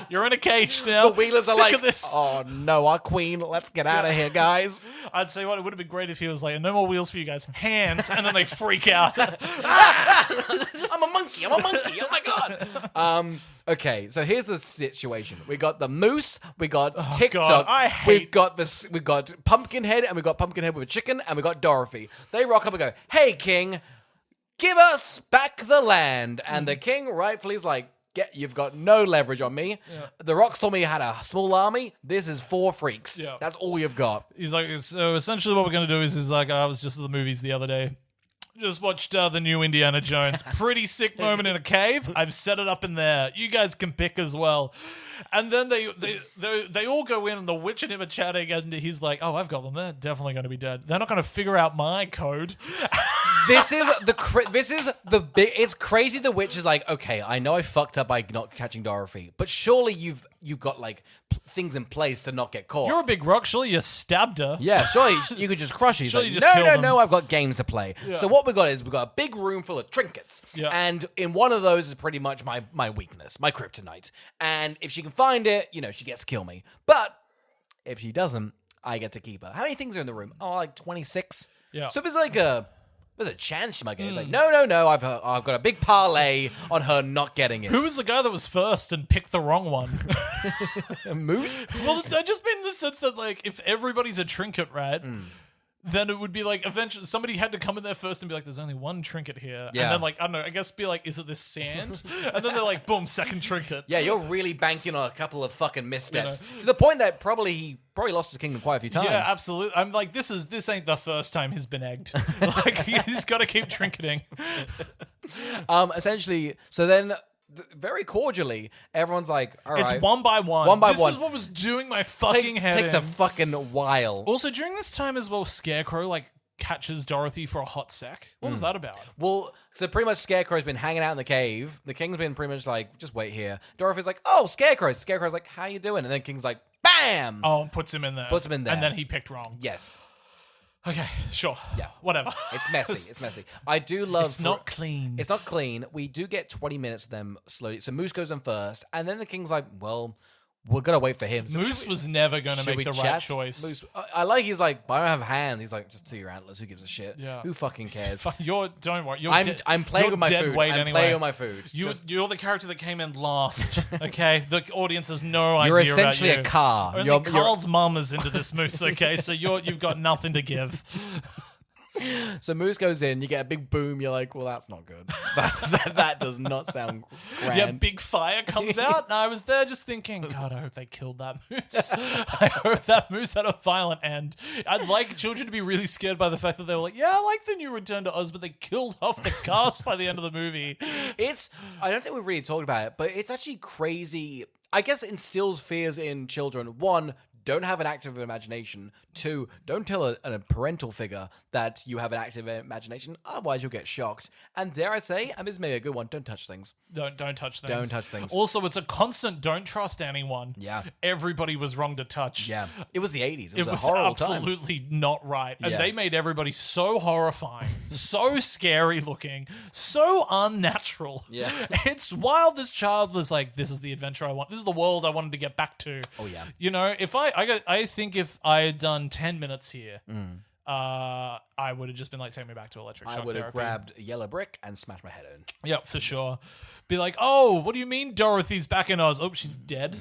You're in a cage now. The Wheelers are Sick like, of this. oh no, our queen. Let's get out of here, guys. I'd say what it would have been great if he was like, no more wheels for you guys, hands, and then they freak out. I'm a monkey. Oh my God. Okay, so here's the situation. We got the moose, we got TikTok, God, I hate- we've got Pumpkinhead, and we got Pumpkinhead with a chicken, and we got Dorothy. They rock up and go, "Hey, king, give us back the land." And the king rightfully is like, you've got no leverage on me. Yeah. The Rocks told me you had a small army. This is 4 freaks. Yeah. That's all you've got. He's like, so essentially what we're going to do is like, I was just at the movies the other day. Just watched the new Indiana Jones. Pretty sick moment in a cave. I've set it up in there. You guys can pick as well. And then they all go in, and the witch and him are chatting, and he's like, oh, I've got them. They're definitely going to be dead. They're not going to figure out my code. This is the big. It's crazy. The witch is like, okay, I know I fucked up by not catching Dorothy, but surely you've got like things in place to not get caught. You're a big rock. Surely you stabbed her. Yeah, surely you could just crush her. He's Surely like, you just killed them. no, I've got games to play. Yeah. So what we got is we got a big room full of trinkets, Yeah. and in one of those is pretty much my weakness, my kryptonite. And if she can find it, she gets to kill me. But if she doesn't, I get to keep her. How many things are in the room? Oh, like 26. Yeah. So if there's a chance she might get it. It's like, no, I've got a big parlay on her not getting it. Who was the guy that was first and picked the wrong one? Moose? Well, I just mean in the sense that, like, if everybody's a trinket rat, then it would be like, eventually somebody had to come in there first and be like, there's only one trinket here. Yeah. And then, like, I don't know, I guess be like, is it this sand? And then they're like, boom, second trinket. Yeah, you're really banking on a couple of fucking missteps. To the point that he probably lost his kingdom quite a few times. Yeah, absolutely. I'm like, this ain't the first time he's been egged. Like, he's got to keep trinketing. Essentially, so then very cordially, everyone's like, all right. It's one by one. One by this one. is what was doing my fucking head Takes in. a fucking while. Also, during this time as well, Scarecrow, like, catches Dorothy for a hot sec. What was that about? Well, so pretty much Scarecrow's been hanging out in the cave. The King's been pretty much like, just wait here. Dorothy's like, oh, Scarecrow. Scarecrow's like, how you doing? And then King's like, bam! Oh, and puts him in there. And then he picked wrong. Yes. Okay, sure. Yeah. Whatever. It's messy. It's messy. I do love... It's not clean. It's not clean. We do get 20 minutes of them slowly. So Moose goes in first, and then the King's like, well, we're going to wait for him. So Moose was never going to should make we the right chat? choice. Moose, I like he's like, but I don't have hands. He's like, just see your antlers. Who gives a shit? Yeah. Who fucking cares? Don't worry. I'm playing you're with my dead food. weight I'm anyway. playing with my food. You're the character that came in last. Okay, the audience has no idea. You're essentially about you. a car. Only Carl's mum is into this Moose. Okay, so you've got nothing to give. So Moose goes in, you get a big boom, you're like, well, that's not good. That does not sound grand. Yeah, big fire comes out, and I was there just thinking, God, I hope they killed that moose. I hope that moose had a violent end. I'd like children to be really scared by the fact that they were like, yeah, I like the new Return to Oz, but they killed half the cast by the end of the movie. I don't think we've really talked about it, but it's actually crazy. I guess it instills fears in children. One, don't have an active imagination. Two, don't tell a parental figure that you have an active imagination, otherwise you'll get shocked. And dare I say, and this is maybe a good one, don't touch things. Don't touch things. Don't touch things. Also, it's a constant don't trust anyone. Yeah. Everybody was wrong to touch. Yeah. It was the 80s. It was a was horrible time. absolutely not right. And Yeah. they made everybody so horrifying, so scary looking, so unnatural. Yeah. It's wild. This child was like, this is the adventure I want. This is the world I wanted to get back to. Oh, yeah. You know, if I think if I had done 10 minutes here, I would have just been like, take me back to electric shock I would have therapy. grabbed a yellow brick and smashed my head in. Yep, for sure. Be like, oh, what do you mean Dorothy's back in Oz? Oh, she's dead.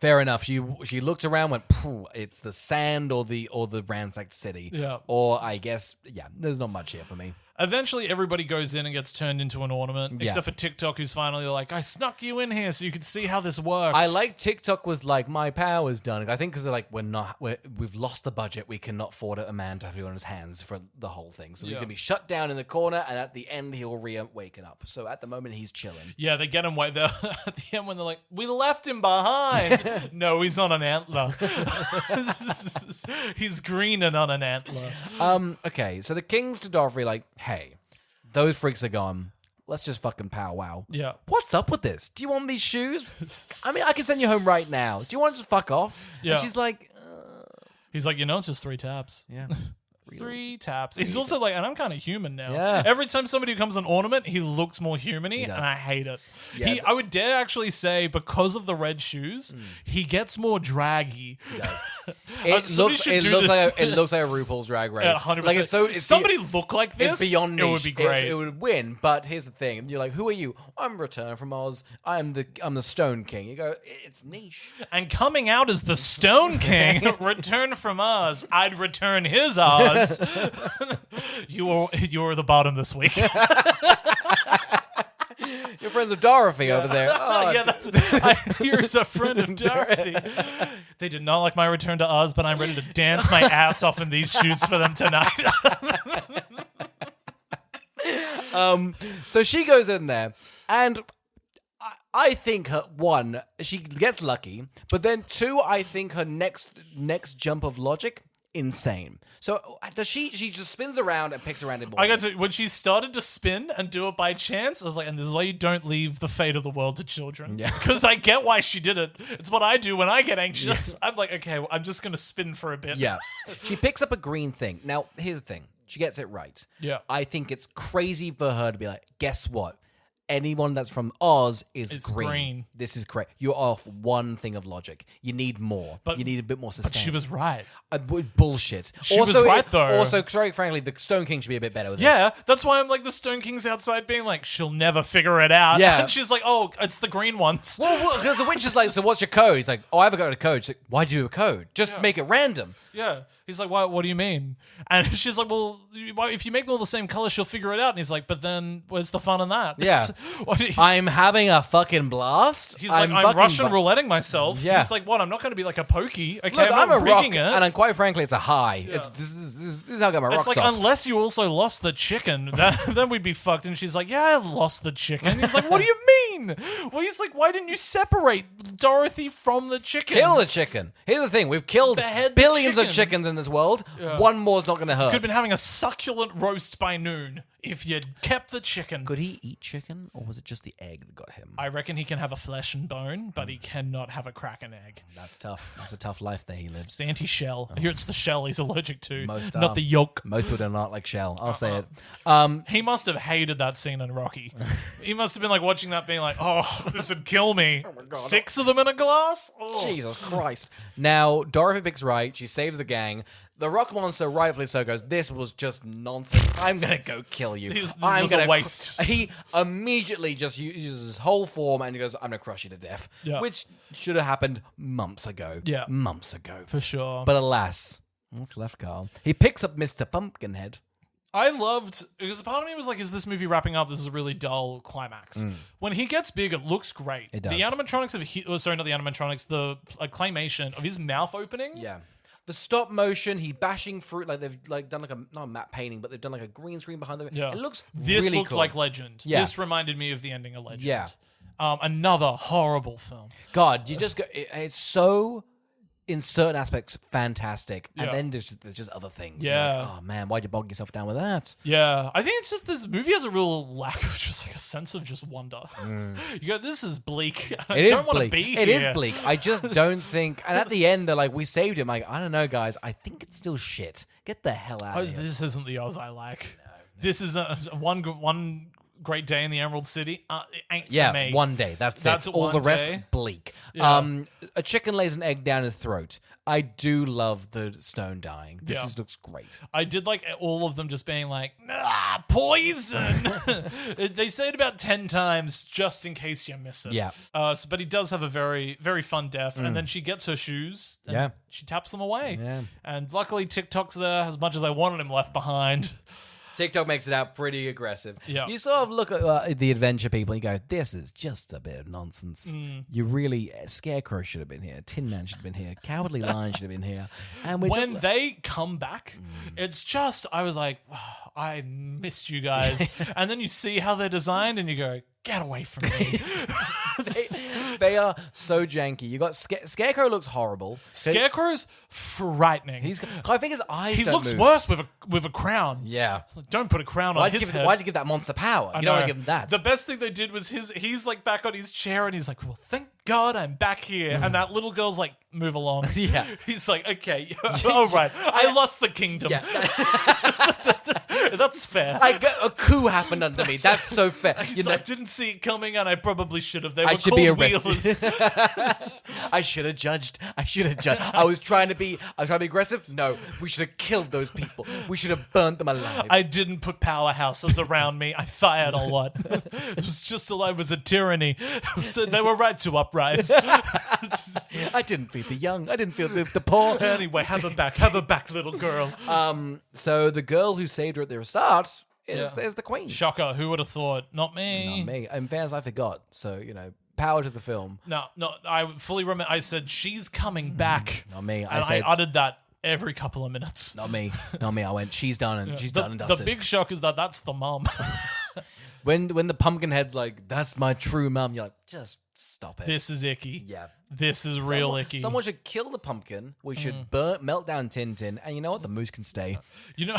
Fair enough. She looked around, went, "Phew, it's the sand or the ransacked city." Yeah. Or I guess, yeah, there's not much here for me. Eventually, everybody goes in and gets turned into an ornament, Yeah. except for Tik-Tok, who's finally like, I snuck you in here so you could see how this works. I like Tik-Tok was like, my power's done. I think because they're like, we've lost the budget. We cannot afford a man to have you on his hands for the whole thing. So he's Yeah. going to be shut down in the corner, and at the end, he'll reawaken up. So at the moment, he's chilling. Yeah, they get him way there at the end when they're like, we left him behind. No, he's on an antler. He's green and on an antler. Okay, so the kings to Dorothy like, hey, those freaks are gone. Let's just fucking powwow. Yeah. What's up with this? Do you want these shoes? I mean, I can send you home right now. Do you want to just fuck off? Yeah. And she's like, He's like, it's just 3 taps. yeah. 3 taps. He's also like, and I'm kind of human now. Yeah. Every time somebody becomes an ornament, he looks more human-y, does. and I hate it. Yeah, I would dare actually say, because of the red shoes, he gets more draggy. He does. Somebody should do this. It looks like a RuPaul's Drag Race. Yeah, 100%. Like if somebody looked like this, it's beyond niche. it would be great. It would win. But here's the thing: you're like, who are you? I'm Return from Oz. I'm the Stone King. You go, it's niche. And coming out as the Stone King, return from Oz, I'd return his Oz. You were the bottom this week. You're friends with Dorothy over there. Oh, yeah, here's a friend of Dorothy. They did not like my return to Oz, but I'm ready to dance my ass off in these shoes for them tonight. So she goes in there, and I think one, she gets lucky, but then two, I think her next jump of logic insane. So does she just spins around and picks a random ball. I got to when she started to spin and do it by chance. I was like, and this is why you don't leave the fate of the world to children. Yeah. Because I get why she did it. It's what I do when I get anxious. I'm like, okay, well, I'm just gonna spin for a bit. Yeah. She picks up a green thing. Now, here's the thing. She gets it right. Yeah. I think it's crazy for her to be like, guess what? Anyone that's from Oz is It's green. green. This is correct. You're off one thing of logic. You need more. But- you need a bit more But sustain. she was right. Bullshit. She was right, though. Also, sorry, frankly, the Stone King should be a bit better with this. Yeah, that's why I'm like the Stone King's outside being like, she'll never figure it out. Yeah. And she's like, oh, it's the green ones. Well, because the witch is like, so what's your code? He's like, oh, I haven't got a code. She's like, why'd you do a code? Just make it random. Yeah. He's like, what do you mean? And she's like, well, if you make them all the same color, she'll figure it out. And he's like, but then where's the fun in that? Yeah. I'm having a fucking blast. He's like, I'm Russian rouletting myself. Yeah. He's like, what? I'm not going to be like a pokey. Okay, Look, I'm a not rock, rigging it. and quite frankly, it's a high. Yeah. This is how I got my It's rocks like, off. unless you also lost the chicken, then we'd be fucked. And she's like, yeah, I lost the chicken. He's like, what do you mean? Well, he's like, why didn't you separate Dorothy from the chicken? Kill the chicken. Here's the thing: we've killed Behead the billions of chicken. chickens in this world. Yeah. One more is not going to hurt. Could have been having a succulent roast by noon if you'd kept the chicken. Could he eat chicken, or was it just the egg that got him? I reckon he can have a flesh and bone, but he cannot have a kraken egg. That's tough. That's a tough life that he lives. It's the anti-shell. I hear it's the shell he's allergic to, Most not are. the yolk. Most people do not like shell. I'll say it. He must have hated that scene in Rocky. He must have been like watching that being like, oh, this would kill me. God. 6 of them in a glass? Oh. Jesus Christ. Now, Dorothy picks right. She saves the gang. The rock monster, rightfully so, goes, this was just nonsense. I'm going to go kill you. This I'm was a gonna waste. He immediately just uses his whole form and he goes, I'm going to crush you to death. Yeah. Which should have happened months ago. Yeah. Months ago. For sure. But alas, what's left, Carl? He picks up Mr. Pumpkinhead. I loved, because part of me was like, is this movie wrapping up? This is a really dull climax. When he gets big, it looks great. It does. The animatronics sorry, not the animatronics, the claymation of his mouth opening. Yeah. The stop motion, he bashing fruit, like they've like done like not a matte painting, but they've done like a green screen behind them. Yeah. It looks This really looked cool. like Legend. Yeah. This reminded me of the ending of Legend. Yeah. Another horrible film. God, you just go. It's so, in certain aspects, fantastic, and Yeah. then there's just other things. You're Yeah. like, oh man, why'd you bog yourself down with that? Yeah, I think it's just this movie has a real lack of just like a sense of just wonder. You go, this is bleak. I It is don't want to bleak. be It here. is bleak. I just don't think. And at the end, they're like, "We saved him." Like, I don't know, guys. I think it's still shit. Get the hell out Oh, of here. this isn't the Oz I like. This is one great day in the Emerald City. It ain't for Yeah, me. one day. That's That's it. All the one rest, day. bleak. Yeah. A chicken lays an egg down his throat. I do love the stone dying. This Yeah. looks great. I did like all of them just being like, poison. They say it about 10 times just in case you miss it. Yeah. But he does have a very, very fun death. And then she gets her shoes. And Yeah. she taps them away. Yeah. And luckily, Tik-Tok's there as much as I wanted him left behind. TikTok makes it out pretty aggressive. Yeah. You sort of look at the adventure people and you go, this is just a bit of nonsense. You really, Scarecrow should have been here. Tin Man should have been here. Cowardly Lion should have been here. And When they come back, it's just, I was like, oh, I missed you guys. And then you see how they're designed and you go, get away from me. they are so janky. You got Scarecrow looks horrible. Scarecrow's frightening. I think his eyes He don't looks move. worse with a crown. Yeah. Like, don't put a crown on Why'd his you head. give that monster power? I You don't want know. to give him that. The best thing they did was he's like back on his chair and he's like, well, thank God I'm back here. And that little girl's like, move along. Yeah. He's like, okay, all right. I lost the kingdom. Yeah. That's fair. I got a coup happened under me. That's so fair. He's like, I didn't see it coming and I probably should have. They were I should called be arrested. wheelers. I should have judged. I was trying to be aggressive. No, we should have killed those people. We should have burnt them alive. I didn't put powerhouses around me. I fired a lot. It was just it was a tyranny. So they were right to uprise. I didn't feed the young. I didn't feed the poor. Anyway, have her back. Have her back, little girl. So the girl who saved her at the start is the queen. Shocker. Who would have thought? Not me. Not me. In fairness, I forgot. So, power to the film. No. I fully remember. I said, she's coming back. Not me. And I uttered that every couple of minutes. Not me. I went, she's done and she's done and dusted. The big shock is that that's the mum. When the Pumpkinhead's like, that's my true mum, you're like, just stop it. This is icky. Yeah. This is real icky. Someone should kill the pumpkin. We should melt down Tintin. And you know what? The moose can stay. You know...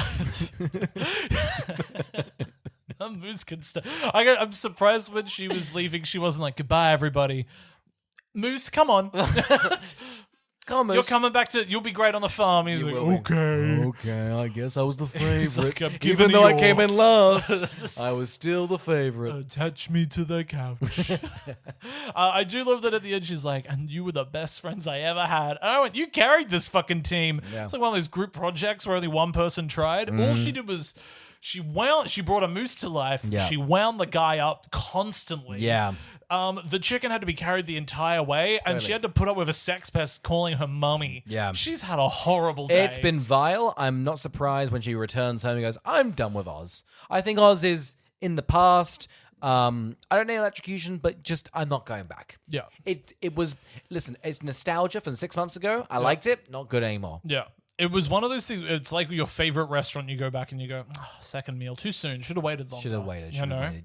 A moose can stay. I'm surprised when she was leaving, she wasn't like, goodbye, everybody. Moose, come on. Come on, Moose. You're coming back to... You'll be great on the farm. He's like, okay. Okay, I guess I was the favorite. Like, Even though I came in last, I was still the favorite. Attach me to the couch. I do love that at the end she's like, and you were the best friends I ever had. And I went, you carried this fucking team. Yeah. It's like one of those group projects where only one person tried. All she did was... She brought a moose to life. Yeah. She wound the guy up constantly. Yeah. The chicken had to be carried the entire way, and she had to put up with a sex pest calling her mummy. Yeah. She's had a horrible day. It's been vile. I'm not surprised when she returns home and goes, I'm done with Oz. I think Oz is in the past. I don't need electrocution, but just I'm not going back. Yeah. It was, listen, it's nostalgia from 6 months ago. I liked it. Not good anymore. Yeah. It was one of those things. It's like your favorite restaurant. You go back and you go, second meal too soon. Should have waited longer. Should have waited.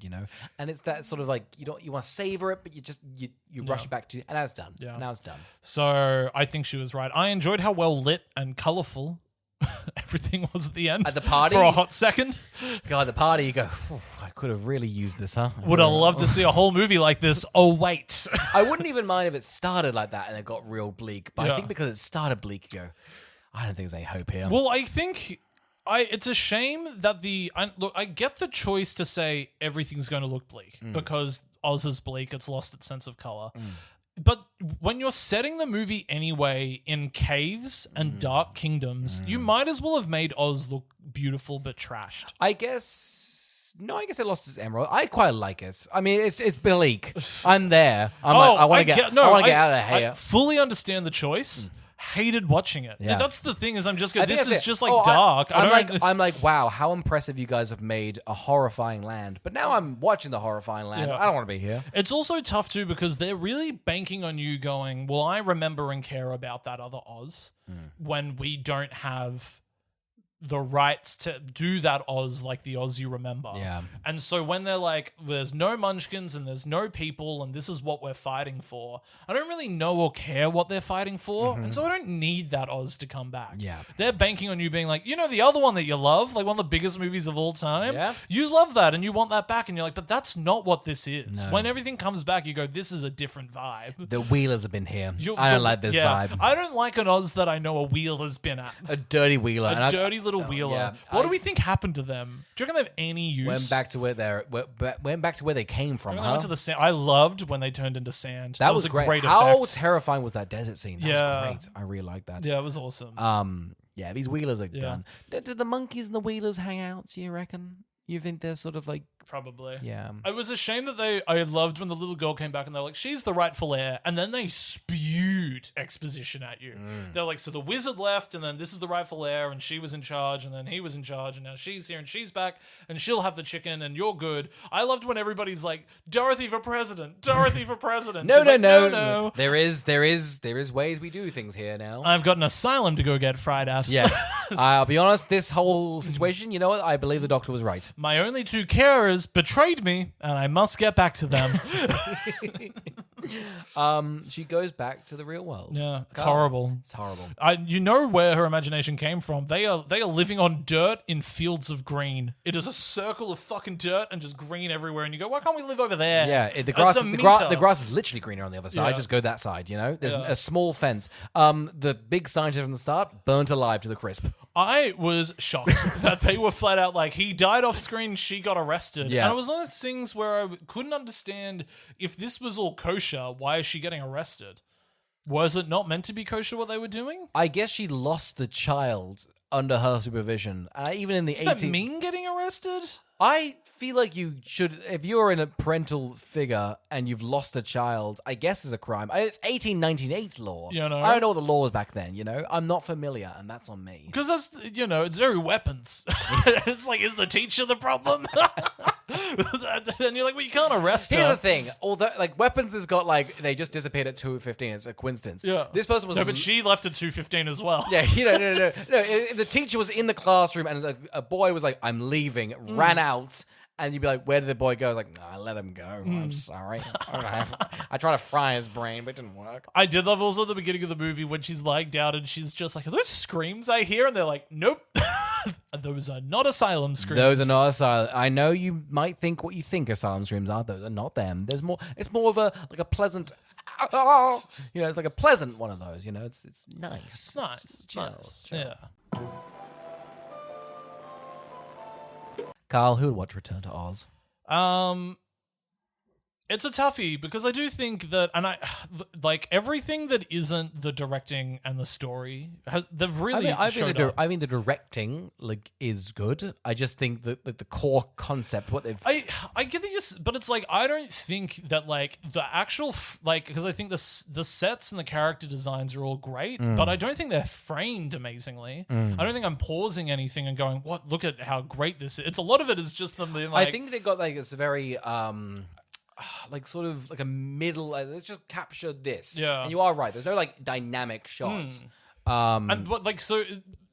You know. And it's that sort of like you want to savor it, but you rush back to, and now it's done. Yeah. Now it's done. So I think she was right. I enjoyed how well lit and colorful everything was at the end. At the party for a hot second. God, the party. You go, I could have really used this, huh? Would have loved to see a whole movie like this. Oh wait. I wouldn't even mind if it started like that and it got real bleak. But I think because it started bleak, you go, I don't think there's any hope here. Well, I think it's a shame that look, I get the choice to say everything's going to look bleak because Oz is bleak. It's lost its sense of color. But when you're setting the movie anyway in caves and dark kingdoms, you might as well have made Oz look beautiful but trashed. I guess it lost its emerald. I quite like it. I mean, it's bleak. I'm there. I want to get out of here. I fully understand the choice. Hated watching it. Yeah. That's the thing is I'm just going, this is just like dark. I'm like, wow, how impressive you guys have made a horrifying land. But now I'm watching the horrifying land. I don't want to be here. It's also tough too because they're really banking on you going, well, I remember and care about that other Oz when we don't have the rights to do that Oz like the Oz you remember. Yeah. And so when they're like, there's no munchkins and there's no people and this is what we're fighting for, I don't really know or care what they're fighting for. And so I don't need that Oz to come back. Yeah. They're banking on you being like, the other one that you love, like one of the biggest movies of all time. Yeah. You love that and you want that back. And you're like, but that's not what this is. No. When everything comes back, you go, this is a different vibe. The Wheelers have been here. I don't like this vibe. I don't like an Oz that I know a wheel has been at. A dirty Wheeler. A dirty little Wheeler. Yeah. What do we think happened to them? Do you reckon they have any use? Went back to where they came from. They went to the sand. I loved when they turned into sand. That was a great. great How effect. terrifying was that desert scene? That was great. I really liked that. Yeah, it was awesome. Yeah, these Wheelers are done. Did the monkeys and the Wheelers hang out? Do you reckon? You think they're sort of like... Probably. Yeah. It was a shame that I loved when the little girl came back and they're like, she's the rightful heir. And then they spewed exposition at you. They're like, so the wizard left and then this is the rightful heir and she was in charge and then he was in charge and now she's here and she's back and she'll have the chicken and you're good. I loved when everybody's like, Dorothy for president, Dorothy for president. No. There is ways we do things here now. I've got an asylum to go get fried at. Yes. I'll be honest, this whole situation, you know what? I believe the doctor was right. My only two carers betrayed me, and I must get back to them. She goes back to the real world. Yeah, it's horrible. It's horrible. You know where her imagination came from. They are living on dirt in fields of green. It is a circle of fucking dirt and just green everywhere. And you go, why can't we live over there? Yeah, the grass is literally greener on the other side. Yeah. Just go that side. There's a small fence. The big scientist from the start burnt alive to the crisp. I was shocked that they were flat out like, he died off screen, she got arrested. Yeah. And it was one of those things where I couldn't understand if this was all kosher, why is she getting arrested? Was it not meant to be kosher what they were doing? I guess she lost the child under her supervision. Even in the Does that mean getting arrested? I feel like you should, if you're in a parental figure and you've lost a child, I guess is a crime. It's 1898 law. I don't know what the law was back then, I'm not familiar, and that's on me. Because that's, it's very weapons. It's like, is the teacher the problem? And you're like, well, you can't arrest her. Here's the thing. Although, weapons has got, they just disappeared at 2:15. It's a coincidence. Yeah. This person was... No, but she left at 2:15 as well. Yeah, no. No, if the teacher was in the classroom and a boy was like, I'm leaving, ran out, And you'd be like, where did the boy go? I was like, no, I let him go. I'm sorry. I tried to fry his brain, but it didn't work. I did love also at the beginning of the movie when she's lying down and she's just like, are those screams I hear? And they're like, nope. Those are not asylum screams. Those are not asylum. I know you might think what you think asylum screams are. Those are not them. There's more. It's more of a pleasant. It's like a pleasant one of those. It's nice. It's nice. It's chill. Yeah. Carl, who would watch Return to Oz? It's a toughie because I do think that, and everything that isn't the directing and the story, they've really showed up. I mean, the directing is good. I just think that the core concept, what they've. I get that, but it's like I don't think that the actual because I think the sets and the character designs are all great, but I don't think they're framed amazingly. I don't think I'm pausing anything and going, "What? Look at how great this is." It's a lot of it is just them being like. I think they got it's very. Sort of like a middle. Let's just capture this. Yeah, and you are right. There's no dynamic shots. So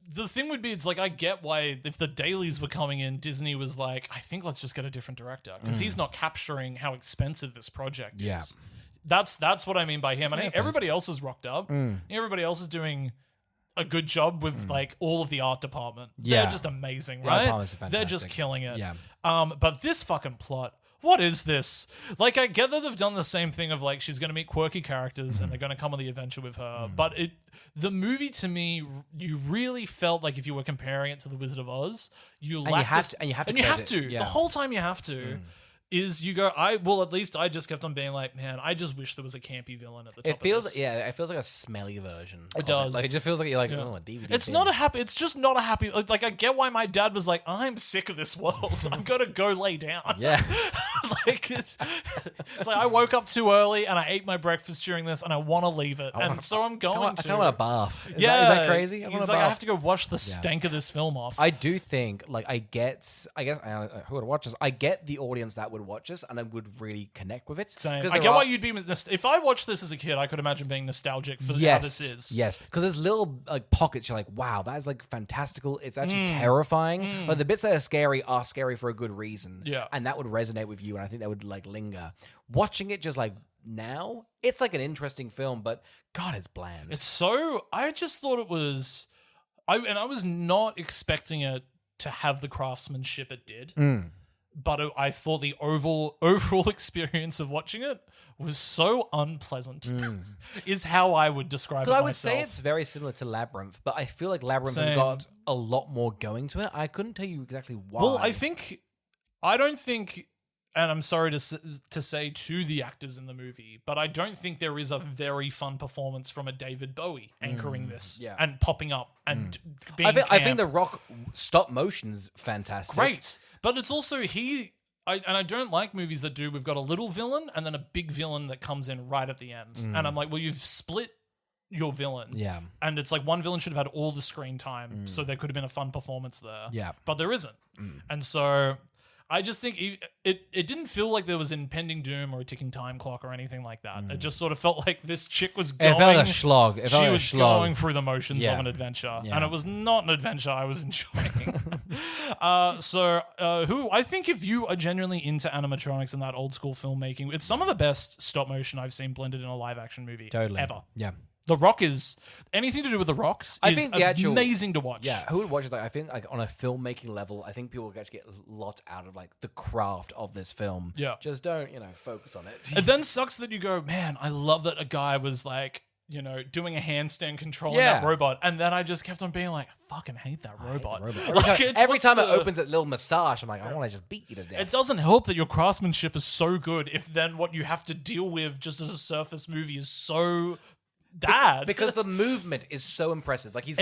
the thing would be, it's I get why if the dailies were coming in, Disney was like, I think let's just get a different director because he's not capturing how expensive this project is. That's what I mean by him. And I think everybody else is rocked up. Everybody else is doing a good job with all of the art department. Yeah, they're just amazing, right? They're just killing it. Yeah. But this fucking plot. What is this? I get that they've done the same thing of she's going to meet quirky characters and they're going to come on the adventure with her. But the movie to me, you really felt like if you were comparing it to The Wizard of Oz, you have to. Yeah. The whole time you have to. Is you go, at least I just kept on being like, man, I just wish there was a campy villain at the top it feels of this. Yeah, it feels like a smelly version. It does. It just feels like you're a DVD. It's not a happy, it's just not a happy, I get why my dad was like, I'm sick of this world. I'm going to go lay down. Yeah. It's I woke up too early and I ate my breakfast during this and I want to leave it. So I'm going to. I kind of want a bath. Is that crazy? I have to go wash the stank of this film off. I do think, I guess, who would watch this? I get the audience that would watch this and I would really connect with it. Same. I get why you'd be, if I watched this as a kid, I could imagine being nostalgic for how this is. Yes, because there's little pockets you're like, wow, that is fantastical. It's actually terrifying. But the bits that are scary for a good reason. Yeah. And that would resonate with you and I think that would linger. Watching it just now, it's an interesting film, but God, it's bland. It's so, I just thought it was, I was not expecting it to have the craftsmanship it did. But I thought the overall experience of watching it was so unpleasant, is how I would describe it myself. I would say it's very similar to Labyrinth, but I feel like Labyrinth has got a lot more going to it. I couldn't tell you exactly why. Well, I don't think, and I'm sorry to say to the actors in the movie, but I don't think there is a very fun performance from a David Bowie anchoring this and popping up and being I think The Rock stop motion's fantastic. Great. But it's also I don't like movies that we've got a little villain and then a big villain that comes in right at the end. And I'm like, well, you've split your villain. Yeah. And it's one villain should have had all the screen time, so there could have been a fun performance there. Yeah. But there isn't. And so I just think it didn't feel like there was impending doom or a ticking time clock or anything like that. It just sort of felt like this chick was going. It felt like a slog. She was going through the motions of an adventure, and it was not an adventure I was enjoying. Who I think if you are genuinely into animatronics and that old school filmmaking, it's some of the best stop motion I've seen blended in a live action movie ever. Yeah. The Rock is anything to do with the Rocks. I think amazing to watch. Yeah, who would watch it? I think on a filmmaking level, I think people would actually get lots out of the craft of this film. Yeah, just don't focus on it. It then sucks that you go, man. I love that a guy was doing a handstand controlling that robot, and then I just kept on being like, I fucking hate that robot. Every time it opens that little moustache, I'm like, I want to just beat you to death. It doesn't help that your craftsmanship is so good if then what you have to deal with just as a surface movie is so bad. Because the movement is so impressive. He's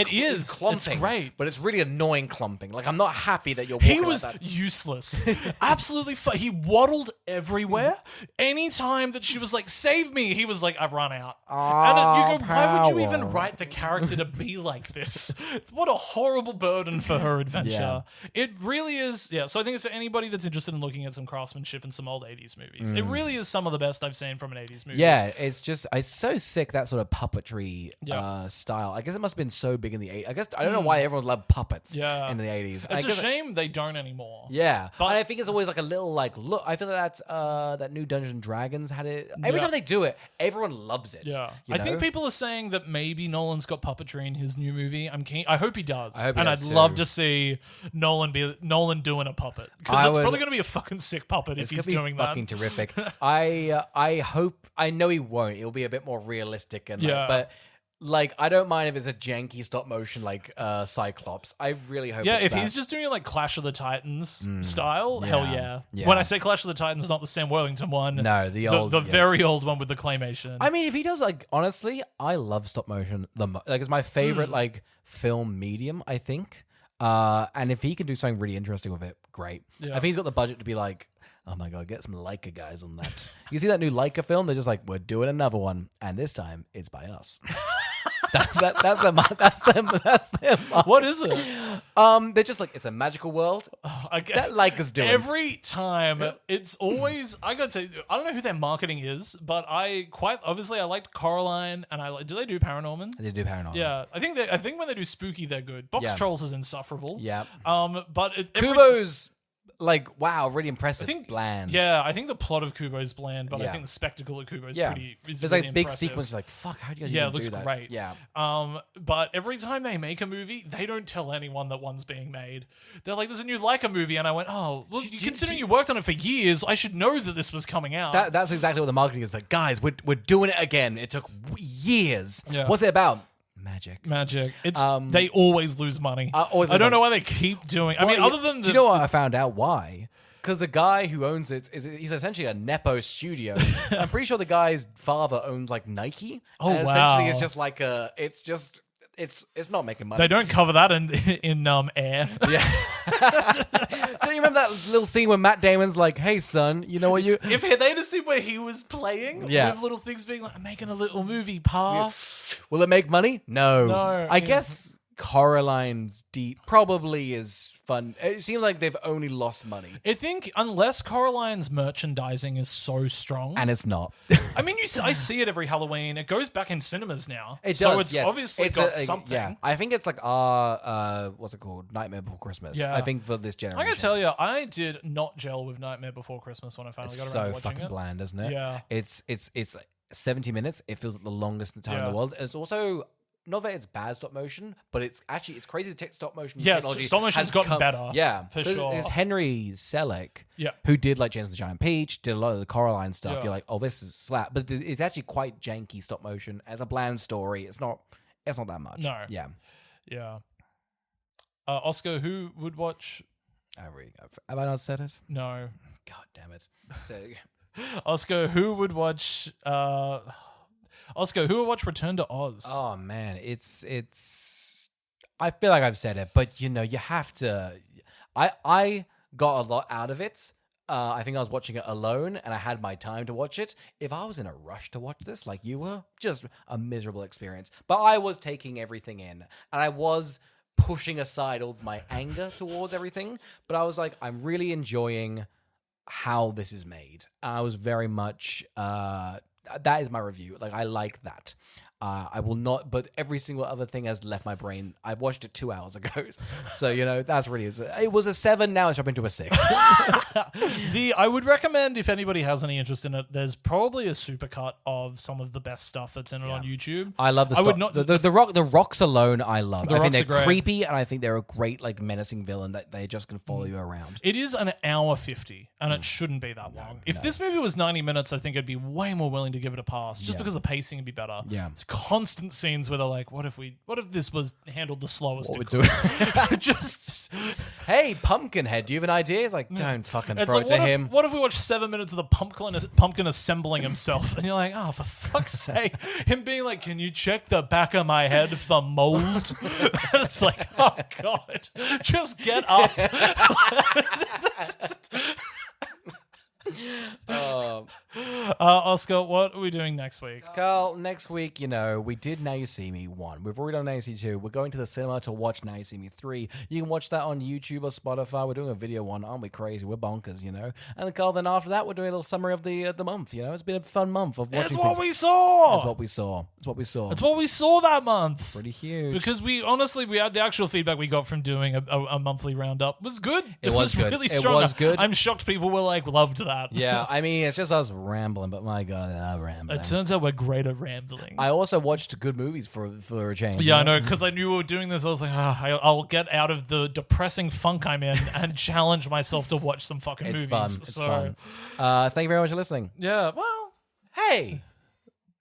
clumping. It's great. But it's really annoying clumping. I'm not happy that you're walking He was like that. useless. Absolutely he waddled everywhere. Anytime that she was like, save me, he was like, I've run out. And you go, why would you even write the character to be like this? What a horrible burden for her adventure. It really is. Yeah, so I think it's for anybody that's interested in looking at some craftsmanship in some old 80s movies. It really is some of the best I've seen from an 80s movie. Yeah, it's so sick, that sort of puppetry style. I guess it must have been so big in the 80s. I guess I don't know why everyone loved puppets in the 80s. It's a shame they don't anymore. Yeah. But and I think it's always like a little like look. I feel like that new Dungeons and Dragons had it. Every time they do it, everyone loves it. Yeah. You know? I think people are saying that maybe Nolan's got puppetry in his new movie. I'm keen. I hope he does. I hope he and does I'd too. love to see Nolan doing a puppet, because it's probably going to be a fucking sick puppet if he's doing that. Fucking terrific. I hope. I know he won't. It'll be a bit more realistic and but. Like, I don't mind if it's a janky stop motion like Cyclops. I really hope it's if that. he's just doing it like Clash of the Titans style, hell yeah. When I say Clash of the Titans, not the Sam Worthington one. No, the very old one with the claymation. I mean, if he does, like, honestly, I love stop motion. Like, it's my favorite, like, film medium, I think. And if he can do something really interesting with it, great. I think he's got the budget to be like, oh my God, get some Leica guys on that. You see that new Leica film? They're just like, we're doing another one, and this time it's by us. That's them. That's them. What is it? They're just like, it's a magical world. That Leica's doing. Every time, it's always. I gotta tell you, I don't know who their marketing is, but I liked Coraline, and do they do Paranorman? They do Paranorman. Yeah, I think when they do spooky, they're good. Box Trolls is insufferable. Yeah. But Kubo's. Like, wow, really impressive. I think bland. Yeah, I think the plot of Kubo is bland, but I think the spectacle of Kubo is pretty. There's really like big impressive. sequence, like fuck, how do you guys even it looks do that? great. Yeah. But every time they make a movie, they don't tell anyone that one's being made. They're like, "There's a new Leica movie," and I went, "Oh, well, considering you worked on it for years, I should know that this was coming out." That's exactly what the marketing is like. Guys, we're doing it again. It took years. Yeah. What's it about? Magic. It's they always lose money. I don't know why they keep doing. I mean, other than do you know what I found out? Why? Because the guy who owns it he's essentially a Nepo studio. I'm pretty sure the guy's father owns like Nike. Oh, and wow. Essentially, it's just like it's not making money. They don't cover that in Air. Yeah. Don't you remember that little scene where Matt Damon's like, "Hey son, you know what you?" If they had a scene where he was playing with little things being like, "I'm making a little movie, pa." Will it make money? No. I yeah. guess Coraline's deep probably is fun. It seems like they've only lost money. I think unless Coraline's merchandising is so strong, And it's not. I mean, I see it every Halloween. It goes back in cinemas now. It so does, it's yes. obviously got something. Yeah, I think it's like our what's it called? Nightmare Before Christmas. Yeah. I think for this generation. I gotta tell you, I did not gel with Nightmare Before Christmas when I finally got around to so watching fucking it. bland, isn't it? Yeah. It's 70 minutes. It feels like the longest time in the world. And it's also not that it's bad stop motion, but it's crazy the stop motion technology stop motion's gotten better. Yeah, for sure. It's Henry Selick, Yeah. who did like James the Giant Peach, did a lot of the Coraline stuff. Yeah. You're like, oh, this is slap, but it's actually quite janky stop motion as a bland story. It's not that much. No. Yeah. Yeah. Oscar, who would watch? Have I not said it? No. God damn it. So, Oscar, who would watch? Oscar, who would watch Return to Oz? oh man, it's. I feel like I've said it, but you have to. I got a lot out of it. I think I was watching it alone, and I had my time to watch it. If I was in a rush to watch this, like you were, just a miserable experience. But I was taking everything in, and I was pushing aside all my anger towards everything. But I was like, I'm really enjoying how this is made. I was very much. That is my review. Like, I like that. I will not, but every single other thing has left my brain. I watched it 2 hours ago. So, that's really, it was a 7, now it's up into a 6. I would recommend, if anybody has any interest in it, there's probably a supercut of some of the best stuff that's in it on YouTube. I love the stuff. The rocks alone, I love. I think they're creepy, and I think they're a great, like, menacing villain that they just can follow you around. It is an hour 50, and it shouldn't be that long. If this movie was 90 minutes, I think I'd be way more willing to give it a pass, just because the pacing would be better. Yeah. It's constant scenes where they're like, what if this was handled the slowest? What we do? Just hey, Pumpkinhead, do you have an idea? It's like, don't fucking throw it to him. What if we watch 7 minutes of the pumpkin assembling himself, and you're like, oh, for fuck's sake, him being like, can you check the back of my head for mold? And it's like, oh god, just get up. Oscar, what are we doing next week? Carl, next week, we did Now You See Me 1. We've already done Now You See Me 2. We're going to the cinema to watch Now You See Me 3. You can watch that on YouTube or Spotify. We're doing a video one. Aren't we crazy? We're bonkers, And then, Carl, then after that, we're doing a little summary of the month, It's been a fun month of watching It's what we saw! It's what we saw. It's what we saw. It's what we saw that month. Pretty huge. Because we had the actual feedback we got from doing a monthly roundup was good. It was good. Really strong. It was good. I'm shocked people were loved that. Yeah, I mean, it's just us rambling, but my God, I love rambling. It turns out we're great at rambling. I also watched good movies for a change. Yeah, I know, because I knew we were doing this. I was like, I'll get out of the depressing funk I'm in and challenge myself to watch some fucking movies. It's fun. Thank you very much for listening. Yeah, well, hey.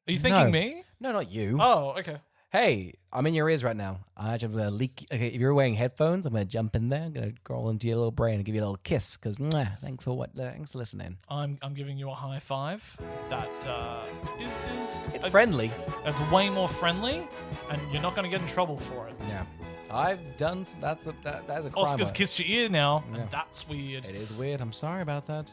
Are you thinking me? No, not you. Oh, okay. Hey, I'm in your ears right now. I'm going to leak. Okay, if you're wearing headphones, I'm going to jump in there. I'm going to crawl into your little brain and give you a little kiss because thanks for listening. I'm giving you a high five. That is it's friendly. It's way more friendly, and you're not going to get in trouble for it. Yeah, I've done. That's a crime. Oscar's kissed your ear now, and that's weird. It is weird. I'm sorry about that.